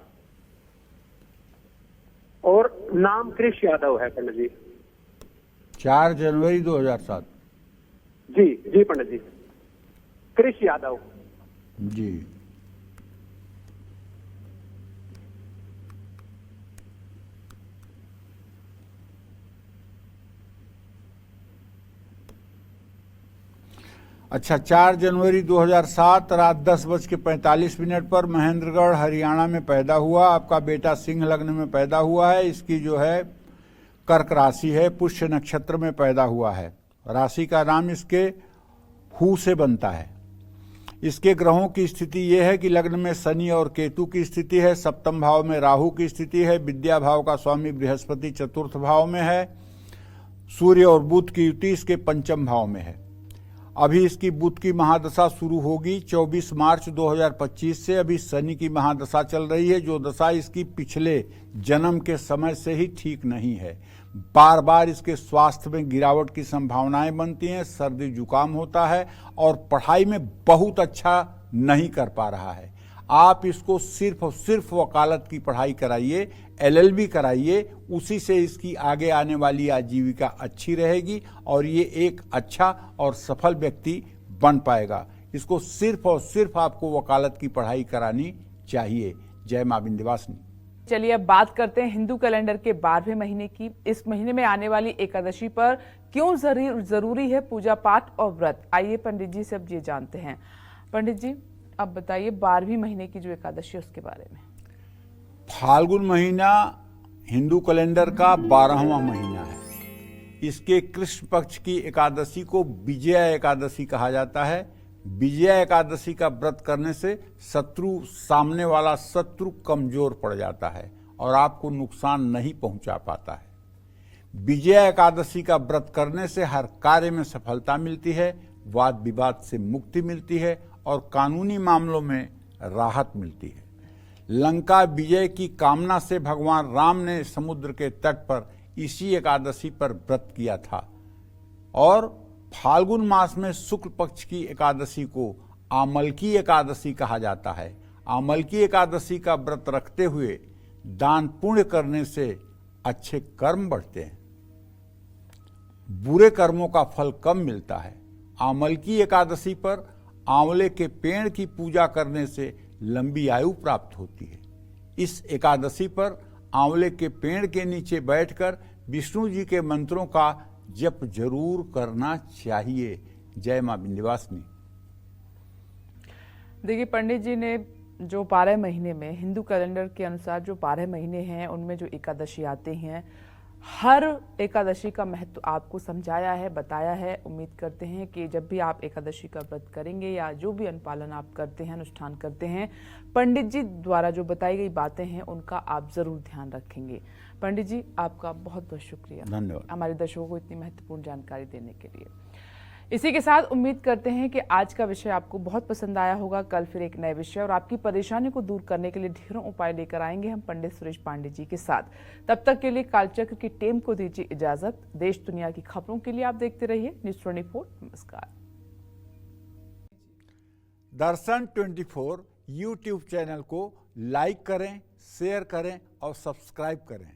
और नाम कृष यादव है पंडित जी। 4 जनवरी 2007। जी जी पंडित जी, कृष यादव जी। अच्छा, 4 जनवरी 2007 रात 10:45 पर महेंद्रगढ़ हरियाणा में पैदा हुआ। आपका बेटा सिंह लग्न में पैदा हुआ है। इसकी जो है कर्क राशि है, पुष्य नक्षत्र में पैदा हुआ है। राशि का नाम इसके हु से बनता है। इसके ग्रहों की स्थिति यह है कि लग्न में शनि और केतु की स्थिति है, सप्तम भाव में राहु की स्थिति है, विद्या भाव का स्वामी बृहस्पति चतुर्थ भाव में है, सूर्य और बुध की युति इसके पंचम भाव में है। अभी इसकी बुध की महादशा शुरू होगी 24 मार्च 2025 से। अभी शनि की महादशा चल रही है, जो दशा इसकी पिछले जन्म के समय से ही ठीक नहीं है। बार बार इसके स्वास्थ्य में गिरावट की संभावनाएं बनती हैं, सर्दी जुकाम होता है और पढ़ाई में बहुत अच्छा नहीं कर पा रहा है। आप इसको सिर्फ और सिर्फ वकालत की पढ़ाई कराइए, LLB कराइए, उसी से इसकी आगे आने वाली आजीविका अच्छी रहेगी और ये एक अच्छा और सफल व्यक्ति बन पाएगा। इसको सिर्फ और सिर्फ आपको वकालत की पढ़ाई करानी चाहिए। जय मां विंध्यवासिनी। चलिए अब बात करते हैं हिंदू कैलेंडर के 12वें महीने की। इस महीने में आने वाली एकादशी पर क्यों जरूरी है पूजा पाठ और व्रत, आइए पंडित जी से अब ये जानते हैं। पंडित जी अब बताइए 12वें महीने की जो एकादशी है उसके बारे में। फाल्गुन महीना हिंदू कैलेंडर का 12वां महीना है। इसके कृष्ण पक्ष की एकादशी को विजया एकादशी कहा जाता है। विजया एकादशी का व्रत करने से सामने वाला शत्रु कमजोर पड़ जाता है और आपको नुकसान नहीं पहुंचा पाता है। विजया एकादशी का व्रत करने से हर कार्य में सफलता मिलती है, वाद विवाद से मुक्ति मिलती है और कानूनी मामलों में राहत मिलती है। लंका विजय की कामना से भगवान राम ने समुद्र के तट पर इसी एकादशी पर व्रत किया था और फाल्गुन मास में शुक्ल पक्ष की एकादशी को आमलकी एकादशी कहा जाता है। आमलकी एकादशी का व्रत रखते हुए दान पुण्य करने से अच्छे कर्म बढ़ते हैं, बुरे कर्मों का फल कम मिलता है। आमलकी एकादशी पर आंवले के पेड़ की पूजा करने से लंबी आयु प्राप्त होती है। इस एकादशी पर आंवले के पेड़ के नीचे बैठकर विष्णु जी के मंत्रों का जप जरूर करना चाहिए। जय मां विंध्यवासिनी। देखिए पंडित जी ने जो 12 महीने में हिंदू कैलेंडर के अनुसार जो 12 महीने हैं उनमें जो एकादशी आते हैं, हर एकादशी का महत्व आपको समझाया है, बताया है। उम्मीद करते हैं कि जब भी आप एकादशी का व्रत करेंगे या जो भी अनुपालन आप करते हैं, अनुष्ठान करते हैं, पंडित जी द्वारा जो बताई गई बातें हैं उनका आप जरूर ध्यान रखेंगे। पंडित जी आपका बहुत बहुत शुक्रिया, धन्यवाद हमारे दर्शकों को इतनी महत्वपूर्ण जानकारी देने के लिए। इसी के साथ उम्मीद करते हैं कि आज का विषय आपको बहुत पसंद आया होगा। कल फिर एक नए विषय और आपकी परेशानी को दूर करने के लिए ढेरों उपाय लेकर आएंगे हम पंडित सुरेश पांडे जी के साथ। तब तक के लिए कालचक्र की टीम को दीजिए इजाजत। देश दुनिया की खबरों के लिए आप देखते रहिए न्यूज़ 24। नमस्कार। दर्शन 24 YouTube चैनल को लाइक करें, शेयर करें और सब्सक्राइब करें।